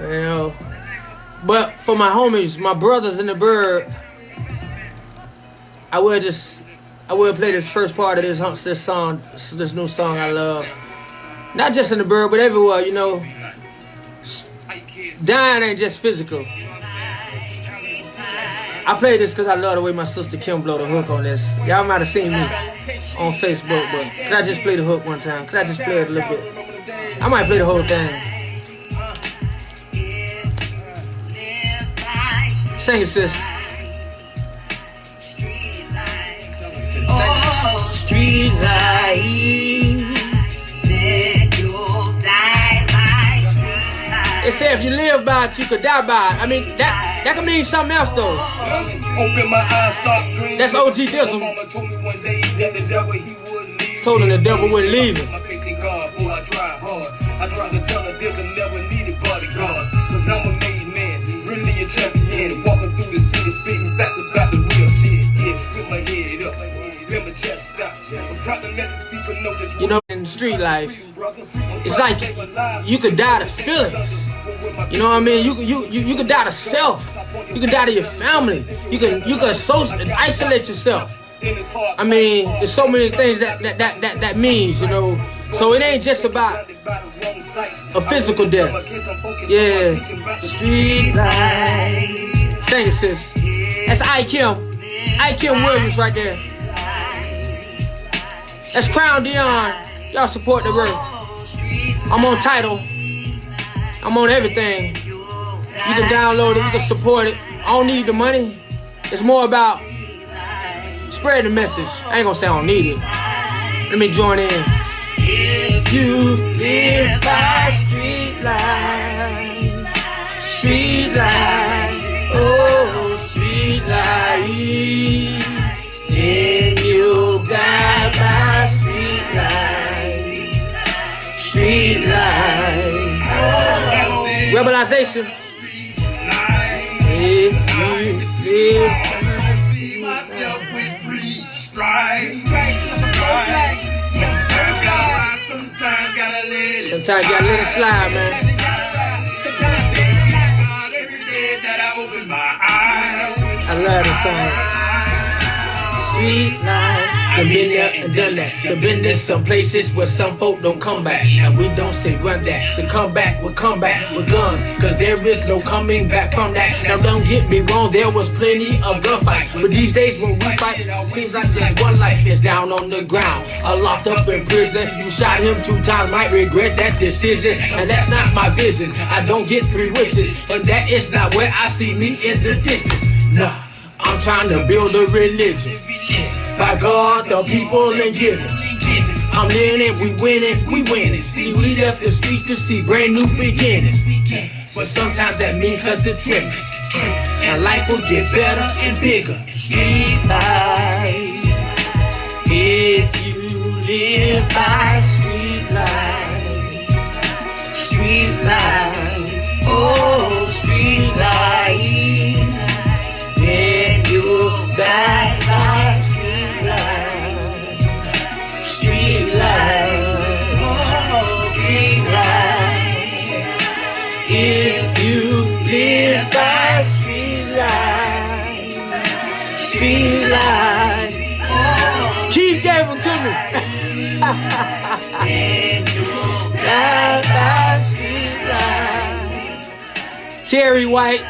You know, but for my homies, my brothers in the bird, I will play this first part of this new song I love. Not just in the bird, but everywhere, you know. Dying ain't just physical. I play this because I love the way my sister Kim blow the hook on this. Y'all might have seen me on Facebook, but could I just play the hook one time? Could I just play it a little bit? I might play the whole thing. Sing it, sis. Oh, street light. It said if you live by it, you could die by it. I mean, that could mean something else, though. Open my eyes, stop dreaming. That's OG Dizzle. Told him the devil wouldn't leave him. I tried to tell her Dizzle never needed bodyguards. Cause I'm a made man, really a champion. Walking through the city, spitting facts about the real shit. Yeah, with my head up, then my chest stop. I'm proud to let these people know this. You know, in street life, it's like you could die to feelings. You know what I mean? You could die to self. You could die to your family. You can isolate yourself. I mean, there's so many things that means, you know. So it ain't just about a physical death. Yeah. Street life. Sing it, sis. That's I Kim Williams right there. That's Krown Deon. Y'all support the work. I'm on Tidal. I'm on everything. You can download it. You can support it. I don't need the money. It's more about spreading the message. I ain't gonna say I don't need it. Let me join in. If you live by street light, oh street light, then you die by street light. Rebelization. If you live. See myself with three stripes. Sometimes gotta let it slide, man. Every day that I open my eyes, I love this song. Street life. Done been there and done that. Done been there some places where some folk don't come back. And we don't say run that. To come back, we'll come back with guns. Cause there is no coming back from that. Now don't get me wrong, there was plenty of gunfights. But these days when we fight, it seems like there's one life is down on the ground. Locked up in prison. You shot him 2 times, might regret that decision. And that's not my vision. I don't get 3 wishes. And that is not where I see me in the distance. Nah, I'm trying to build a religion. By God, the people and giving. I'm learning, we winning. See, we left the streets to see brand new beginnings. But sometimes that means cause the trick. And life will get better and bigger. Street life. live by street life, oh, street life, then you die by street life, oh, street life, if you live by street life, oh, Keith gave them to me. And you die by street life. Terry White,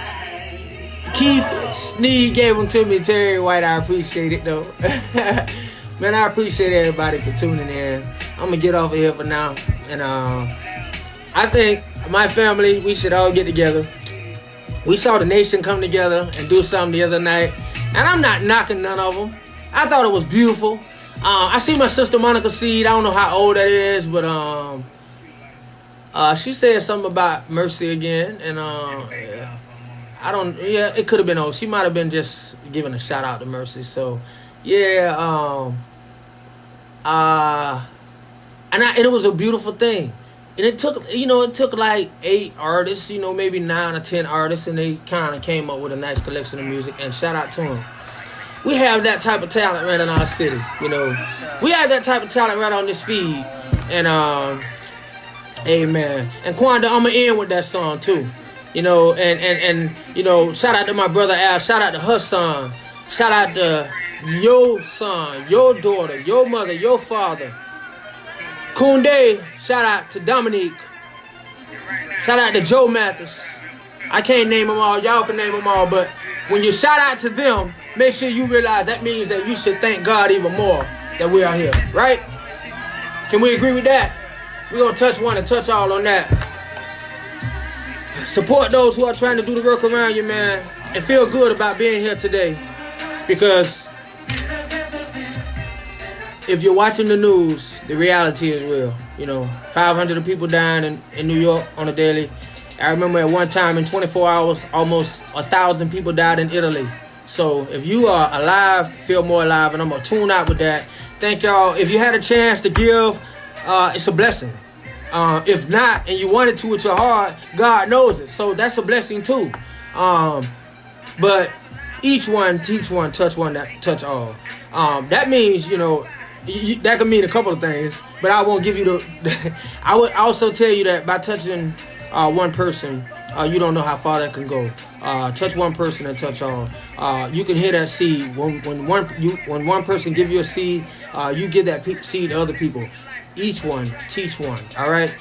Keith Sneed gave them to me. Terry White, I appreciate it though. Man, I appreciate everybody for tuning in. I'm gonna get off of here for now, and I think my family, we should all get together. We saw the nation come together and do something the other night, and I'm not knocking none of them. I thought it was beautiful. I see my sister Monica Seed. I don't know how old that is, but she said something about Mercy again, and I don't. Yeah, it could have been old. She might have been just giving a shout out to Mercy. So, yeah. And it was a beautiful thing. And it took like 8 artists, maybe 9 or 10 artists, and they kind of came up with a nice collection of music, and shout out to them. We have that type of talent right in our city, We have that type of talent right on this feed. And, amen. And Kwanda, I'm going to end with that song too. And shout out to my brother Al, shout out to her son, shout out to your son, your daughter, your mother, your father. Krown Deon, shout out to Dominique. Shout out to Joe Mathis. I can't name them all. Y'all can name them all. But when you shout out to them, make sure you realize that means that you should thank God even more that we are here. Right? Can we agree with that? We're going to touch one and touch all on that. Support those who are trying to do the work around you, man. And feel good about being here today. Because if you're watching the news, the reality is real. 500 people dying in New York on a daily. I remember at one time in 24 hours, almost 1,000 people died in Italy. So if you are alive, feel more alive, and I'm going to tune out with that. Thank y'all. If you had a chance to give, it's a blessing. If not, and you wanted to with your heart, God knows it. So that's a blessing too. But each one, teach one, touch one, touch all. That means, that could mean a couple of things, but I won't give you the. I would also tell you that by touching one person, you don't know how far that can go. Touch one person and touch all. You can hear that seed when one person give you a seed, you give that seed to other people. Each one, teach one. All right.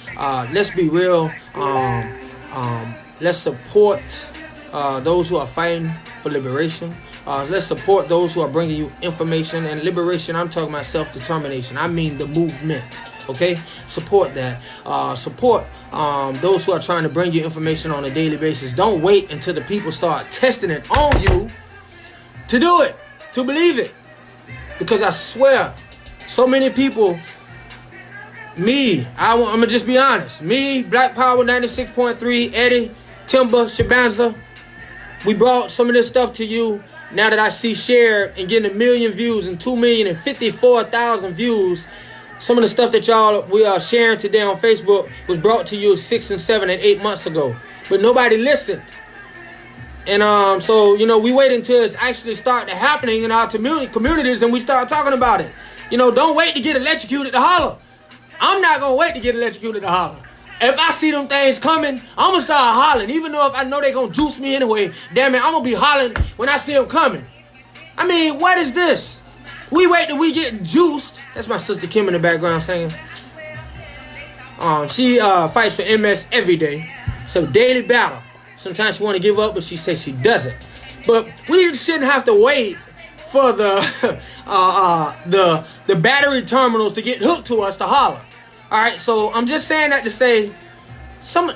Let's be real. Let's support those who are fighting for liberation. Let's support those who are bringing you information and liberation. I'm talking about self-determination. I mean the movement. Okay? Support that. Support those who are trying to bring you information on a daily basis. Don't wait until the people start testing it on you to do it, to believe it. Because I swear, so many people, I'm going to just be honest. Me, Black Power 96.3, Eddie, Timber, Shabanza, we brought some of this stuff to you. Now that I see shared and getting 1 million views and 2,054,000 views, some of the stuff that we are sharing today on Facebook was brought to you 6 and 7 and 8 months ago, but nobody listened. And so we wait until it's actually starting to happening in our communities, and we start talking about it. Don't wait to get electrocuted to holler. I'm not gonna wait to get electrocuted to holler. If I see them things coming, I'm going to start hollering. Even though if I know they're going to juice me anyway, damn it, I'm going to be hollering when I see them coming. I mean, what is this? We wait till we get juiced. That's my sister Kim in the background singing. She fights for MS every day. It's a daily battle. Sometimes she want to give up, but she says she doesn't. But we shouldn't have to wait for the battery terminals to get hooked to us to holler. All right, so I'm just saying that to say,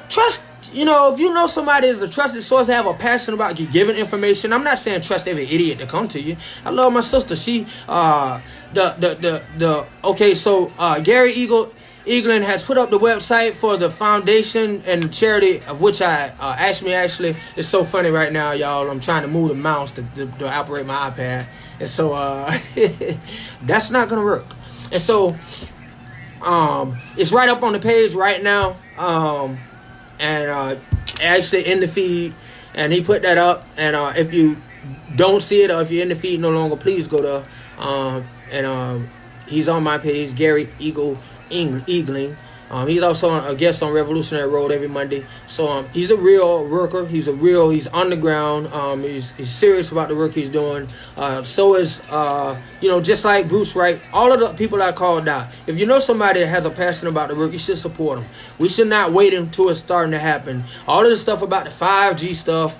trust. If you know somebody is a trusted source, have a passion about giving information. I'm not saying trust every idiot to come to you. I love my sister. She Gary Eaglin has put up the website for the foundation and charity of which I actually it's so funny right now, y'all. I'm trying to move the mouse to operate my iPad, and so that's not gonna work. And so It's right up on the page right now. Actually in the feed, and he put that up. And if you don't see it, or if you're in the feed no longer, please go there. He's on my page, Gary Eagling. He's also a guest on Revolutionary Road every Monday. So he's a real worker. He's underground. He's serious about the work he's doing. So is just like Bruce Wright, all of the people I called out. If you know somebody that has a passion about the work, you should support them. We should not wait until it's starting to happen. All of the stuff about the 5G stuff,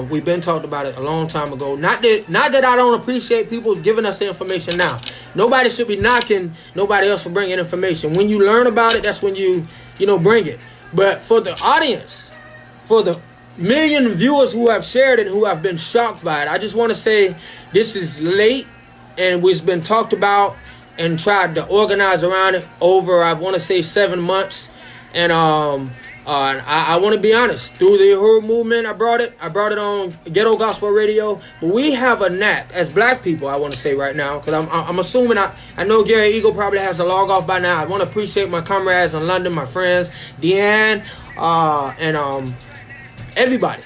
we've been talked about it a long time ago. Not that I don't appreciate people giving us the information now. Nobody should be knocking nobody else for bringing information. When you learn about it, that's when you bring it. But for the audience, for the million viewers who have shared it, who have been shocked by it, I just want to say this is late, and it's been talked about and tried to organize around it over, I want to say, 7 months. And I want to be honest, through the whole movement, I brought it on Ghetto Gospel Radio. But we have a knack as black people, I want to say right now, because I'm assuming, I know Gary Eagle probably has to log off by now. I want to appreciate my comrades in London, my friends, Deon, and everybody.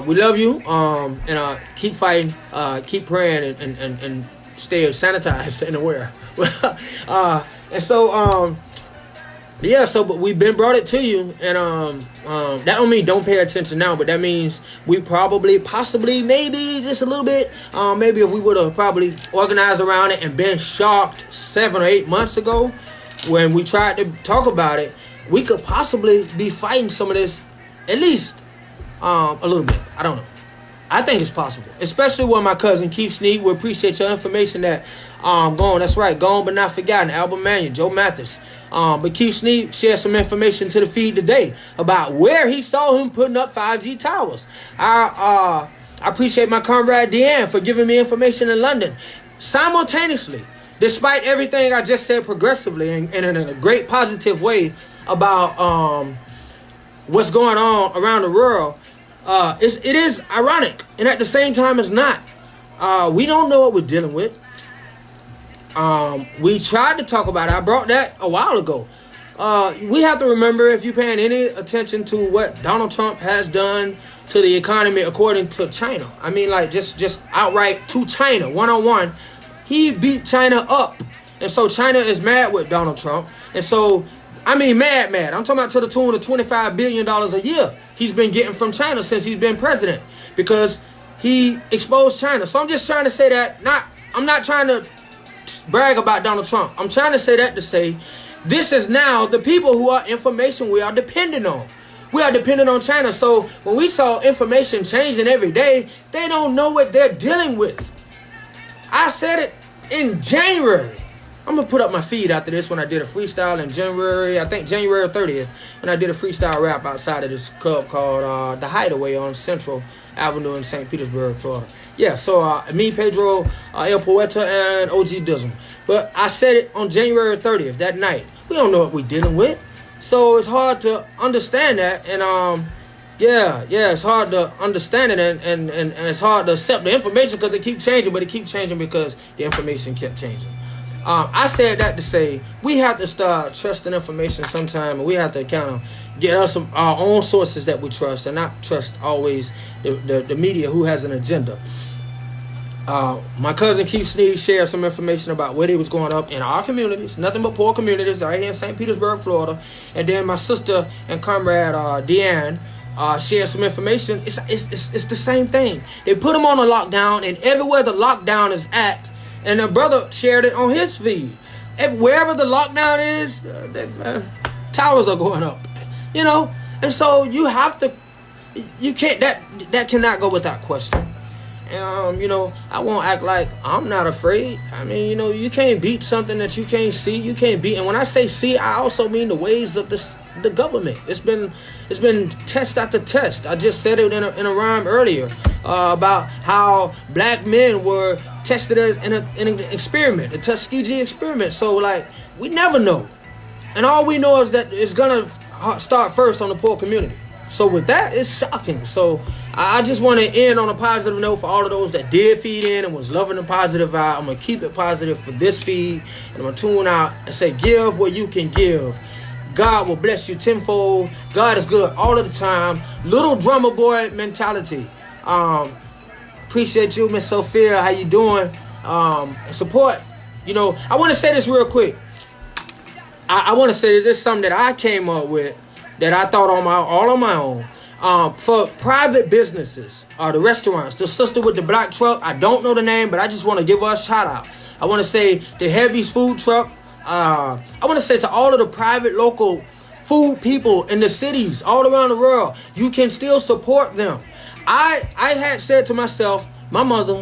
We love you, and keep fighting, keep praying, and stay sanitized and aware. But we've been brought it to you, and that don't mean don't pay attention now, but that means we possibly, maybe just a little bit, maybe if we would have probably organized around it and been shocked 7 or 8 months ago when we tried to talk about it, we could possibly be fighting some of this, at least a little bit. I don't know. I think it's possible, especially with my cousin Keith Sneed. We appreciate your information that gone. That's right, gone but not forgotten. Albert Manuel, Joe Mathis. But Keith Sneed shared some information to the feed today about where he saw him putting up 5G towers. I appreciate my comrade Deon for giving me information in London. Simultaneously, despite everything I just said progressively and in a great positive way about what's going on around the world, it is ironic, and at the same time it's not. We don't know what we're dealing with. We tried to talk about it. I brought that a while ago. We have to remember, if you're paying any attention to what Donald Trump has done to the economy according to China. I mean, like, just outright to China, one-on-one. He beat China up. And so China is mad with Donald Trump. And so, I mean, mad. I'm talking about to the tune of $25 billion a year he's been getting from China since he's been president, because he exposed China. So I'm just trying to say that, I'm not trying to brag about Donald Trump. I'm trying to say that to say this is now the people who are information we are dependent on. We are dependent on China. So when we saw information changing every day, they don't know what they're dealing with. I said it in January. I'm going to put up my feed after this when I did a freestyle in January, I think January 30th, when I did a freestyle rap outside of this club called The Hideaway on Central Avenue in St. Petersburg, Florida. Yeah, so me, Pedro, El Poeta, and OG Dizzle. But I said it on January 30th, that night. We don't know what we're dealing with. So it's hard to understand that. And it's hard to understand it, and it's hard to accept the information because it keeps changing, but it keeps changing because the information kept changing. I said that to say we have to start trusting information sometime, and we have to kind of get us our own sources that we trust, and not trust always the media who has an agenda. My cousin Keith Sneed shared some information about what was going up in our communities, nothing but poor communities right here in St. Petersburg, Florida. And then my sister and comrade Deon shared some information. It's the same thing. They put them on a lockdown, and everywhere the lockdown is at, and the brother shared it on his feed. Wherever the lockdown is, towers are going up, And so you can't, that cannot go without question. And, I won't act like I'm not afraid. I mean, you can't beat something that you can't see. You can't beat. And when I say see, I also mean the ways of the government. It's been test after test. I just said it in a rhyme earlier about how black men were tested in an experiment, a Tuskegee experiment. So, we never know. And all we know is that it's going to start first on the poor community. So with that, it's shocking. So I just want to end on a positive note for all of those that did feed in and was loving the positive vibe. I'm going to keep it positive for this feed. And I'm going to tune out and say, give what you can give. God will bless you tenfold. God is good all of the time. Little drummer boy mentality. Appreciate you, Miss Sophia. How you doing? Support. You know, I want to say this real quick. I want to say this is something that I came up with that I thought all on my own. For private businesses, the restaurants, the sister with the black truck, I don't know the name, but I just want to give her a shout out. I want to say the Heavy's food truck. I want to say to all of the private local food people in the cities all around the world, you can still support them. I had said to myself, my mama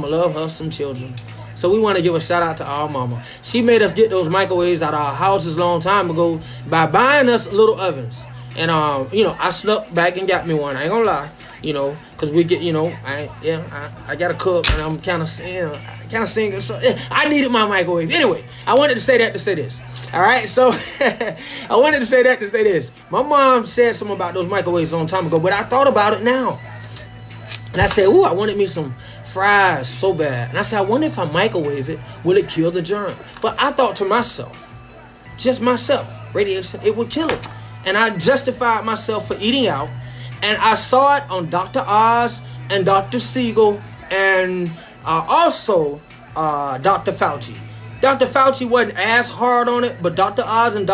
love her some children. So we want to give a shout out to our mama. She made us get those microwaves out of our houses a long time ago by buying us little ovens. And, you know, I snuck back and got me one. I ain't gonna lie, you know, because we get, you know, I got a cook and I'm kind of singing. So I needed my microwave. Anyway, I wanted to say that to say this. All right, so I wanted to say that to say this. My mom said something about those microwaves a long time ago, but I thought about it now. And I said, ooh, I wanted me some fries so bad. And I said, I wonder if I microwave it, will it kill the germ? But I thought to myself, just myself, radiation, it would kill it. And I justified myself for eating out. And I saw it on Dr. Oz and Dr. Siegel and also Dr. Fauci. Dr. Fauci wasn't as hard on it, but Dr. Oz and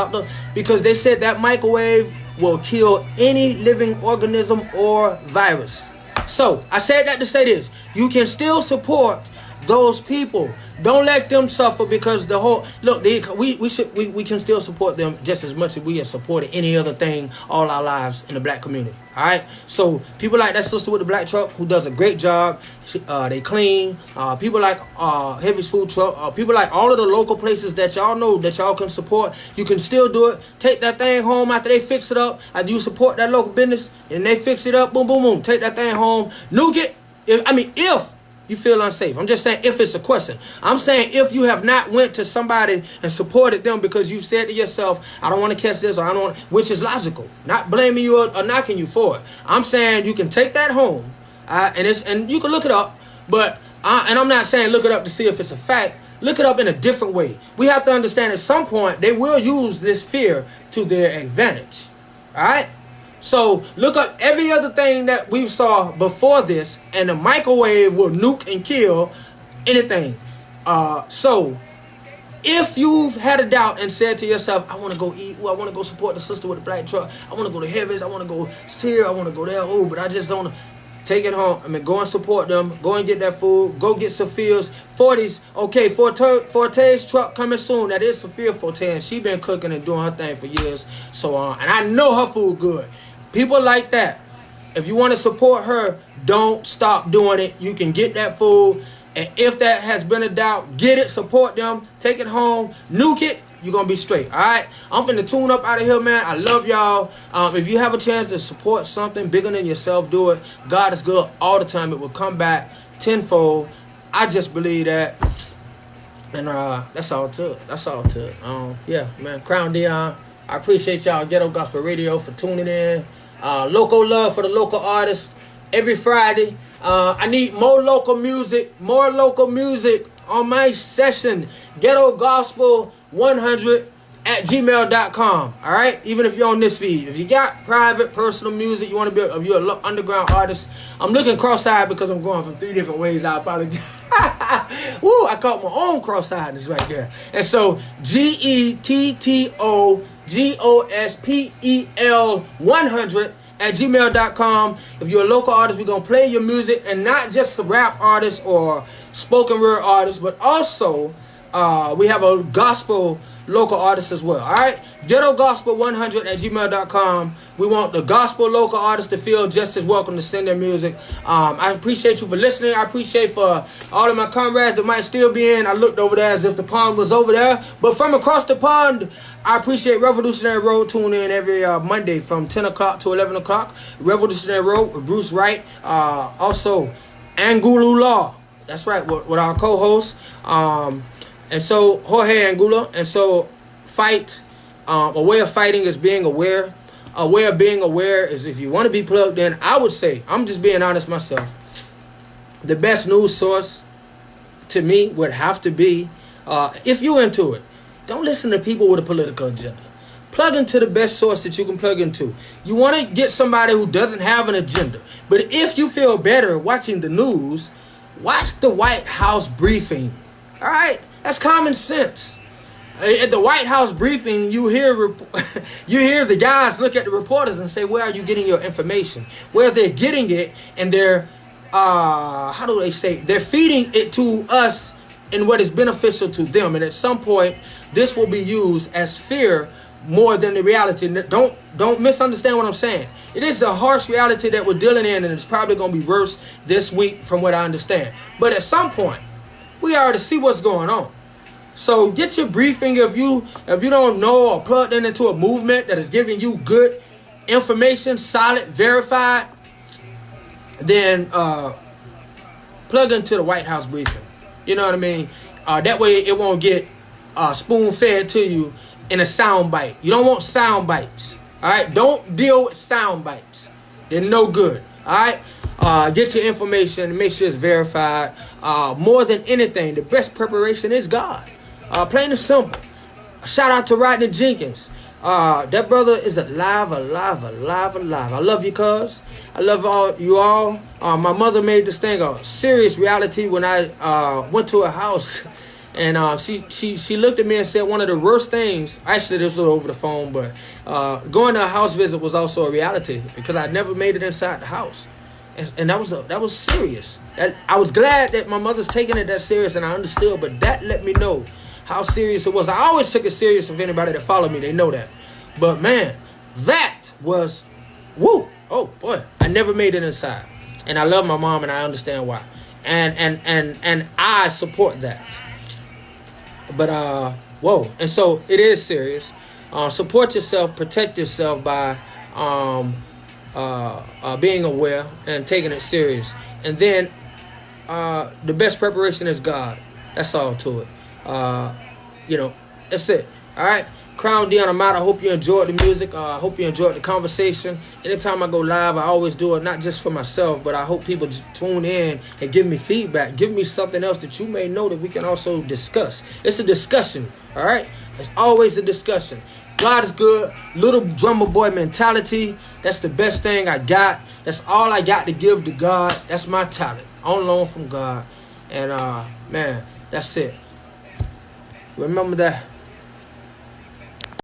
because they said that microwave will kill any living organism or virus. So I said that to say this: you can still support those people. Don't let them suffer because the whole look. We can still support them just as much as we have supported any other thing all our lives in the black community. All right. So people like that sister with the black truck who does a great job. They clean. People like Heavy's food truck. People like all of the local places that y'all know that y'all can support. You can still do it. Take that thing home after they fix it up. After you support that local business and they fix it up. Boom, boom, boom. Take that thing home. Nuke it. If you feel unsafe. I'm just saying if it's a question. I'm saying if you have not went to somebody and supported them because you said to yourself, I don't want to catch this or I don't want, which is logical. Not blaming you or knocking you for it. I'm saying you can take that home and you can look it up, but and I'm not saying look it up to see if it's a fact. Look it up in a different way. We have to understand at some point they will use this fear to their advantage. All right? So look up every other thing that we saw before this, and the microwave will nuke and kill anything. So if you've had a doubt and said to yourself, I want to go eat, I want to go support the sister with the black truck, I want to go to Heavy's, I want to go here, I want to go there, but I just don't take it home. Go and support them. Go and get that food. Go get Sophia's 40s. Okay, Forte's truck coming soon. That is Sophia Forte, and she been cooking and doing her thing for years. So and I know her food good. People like that. If you want to support her, don't stop doing it. You can get that food. And if that has been a doubt, get it, support them, take it home, nuke it, you're going to be straight. All right? I'm finna tune up out of here, man. I love y'all. If you have a chance to support something bigger than yourself, do it. God is good all the time. It will come back tenfold. I just believe that. And that's all to it. That's all to it. Yeah, man. Krown Deon. I appreciate y'all, Ghetto Gospel Radio, for tuning in. Local love for the local artists every Friday. I need more local music on my session. Ghetto Gospel 100 at gmail.com. All right, even if you're on this feed, if you got private personal music, you want to be, if you're an underground artist, I'm looking cross-eyed because I'm going from 3 different ways. I apologize. Woo, I caught my own cross-eyedness right there. And so GETTOGOSPEL 100 at gmail.com. If you're a local artist, we're going to play your music, and not just the rap artists or spoken word artists, but also we have a gospel local artist as well. All right, Ghetto Gospel 100 at gmail.com. We want the gospel local artists to feel just as welcome to send their music. I appreciate you for listening. I appreciate for all of my comrades that might still be in. I looked over there as if the pond was over there, but from across the pond, I appreciate Revolutionary Road. Tune in every Monday from 10 o'clock to 11 o'clock. Revolutionary Road with Bruce Wright. Also, Angulu Law. That's right, with our co-host. And so, Jorge Angulo. And so, fight. A way of fighting is being aware. a way of being aware is if you want to be plugged in, I would say, I'm just being honest myself, the best news source to me would have to be, if you're into it, don't listen to people with a political agenda. Plug into the best source that you can plug into. You want to get somebody who doesn't have an agenda. But if you feel better watching the news, watch the White House briefing. All right? That's common sense. At the White House briefing, you hear the guys look at the reporters and say, where are you getting your information? Where they're getting it, and they're, how do they say? They're feeding it to us in what is beneficial to them. And at some point, this will be used as fear more than the reality. Don't misunderstand what I'm saying. It is a harsh reality that we're dealing in, and it's probably going to be worse this week from what I understand. But at some point, we already see what's going on. So get your briefing if you don't know or plugged into a movement that is giving you good information, solid, verified, then plug into the White House briefing. You know what I mean? That way it won't get spoon-fed to you in a sound bite. You don't want sound bites. All right? Don't deal with sound bites. They're no good. All right? Get your information and make sure it's verified. More than anything, the best preparation is God. Plain and simple. Shout out to Rodney Jenkins. That brother is alive. I love you, cuz. I love you all. My mother made this thing a serious reality when I went to her house. And she looked at me and said one of the worst things, actually this was over the phone, but going to a house visit was also a reality because I'd never made it inside the house. And that was serious. I was glad that my mother's taking it that serious, and I understood, but that let me know how serious it was. I always took it serious. If anybody that followed me, they know that. But man, that was, woo, oh boy, I never made it inside. And I love my mom, and I understand why. And I support that. But whoa, and so it is serious. Support yourself, protect yourself by being aware and taking it serious. And then the best preparation is God. That's all to it. That's it. All right. Krown Deon, I'm out. I hope you enjoyed the music. I hope you enjoyed the conversation. Anytime I go live, I always do it, not just for myself, but I hope people just tune in and give me feedback. Give me something else that you may know that we can also discuss. It's a discussion, all right? It's always a discussion. God is good. Little drummer boy mentality. That's the best thing I got. That's all I got to give to God. That's my talent. On loan from God. And, man, that's it. Remember that.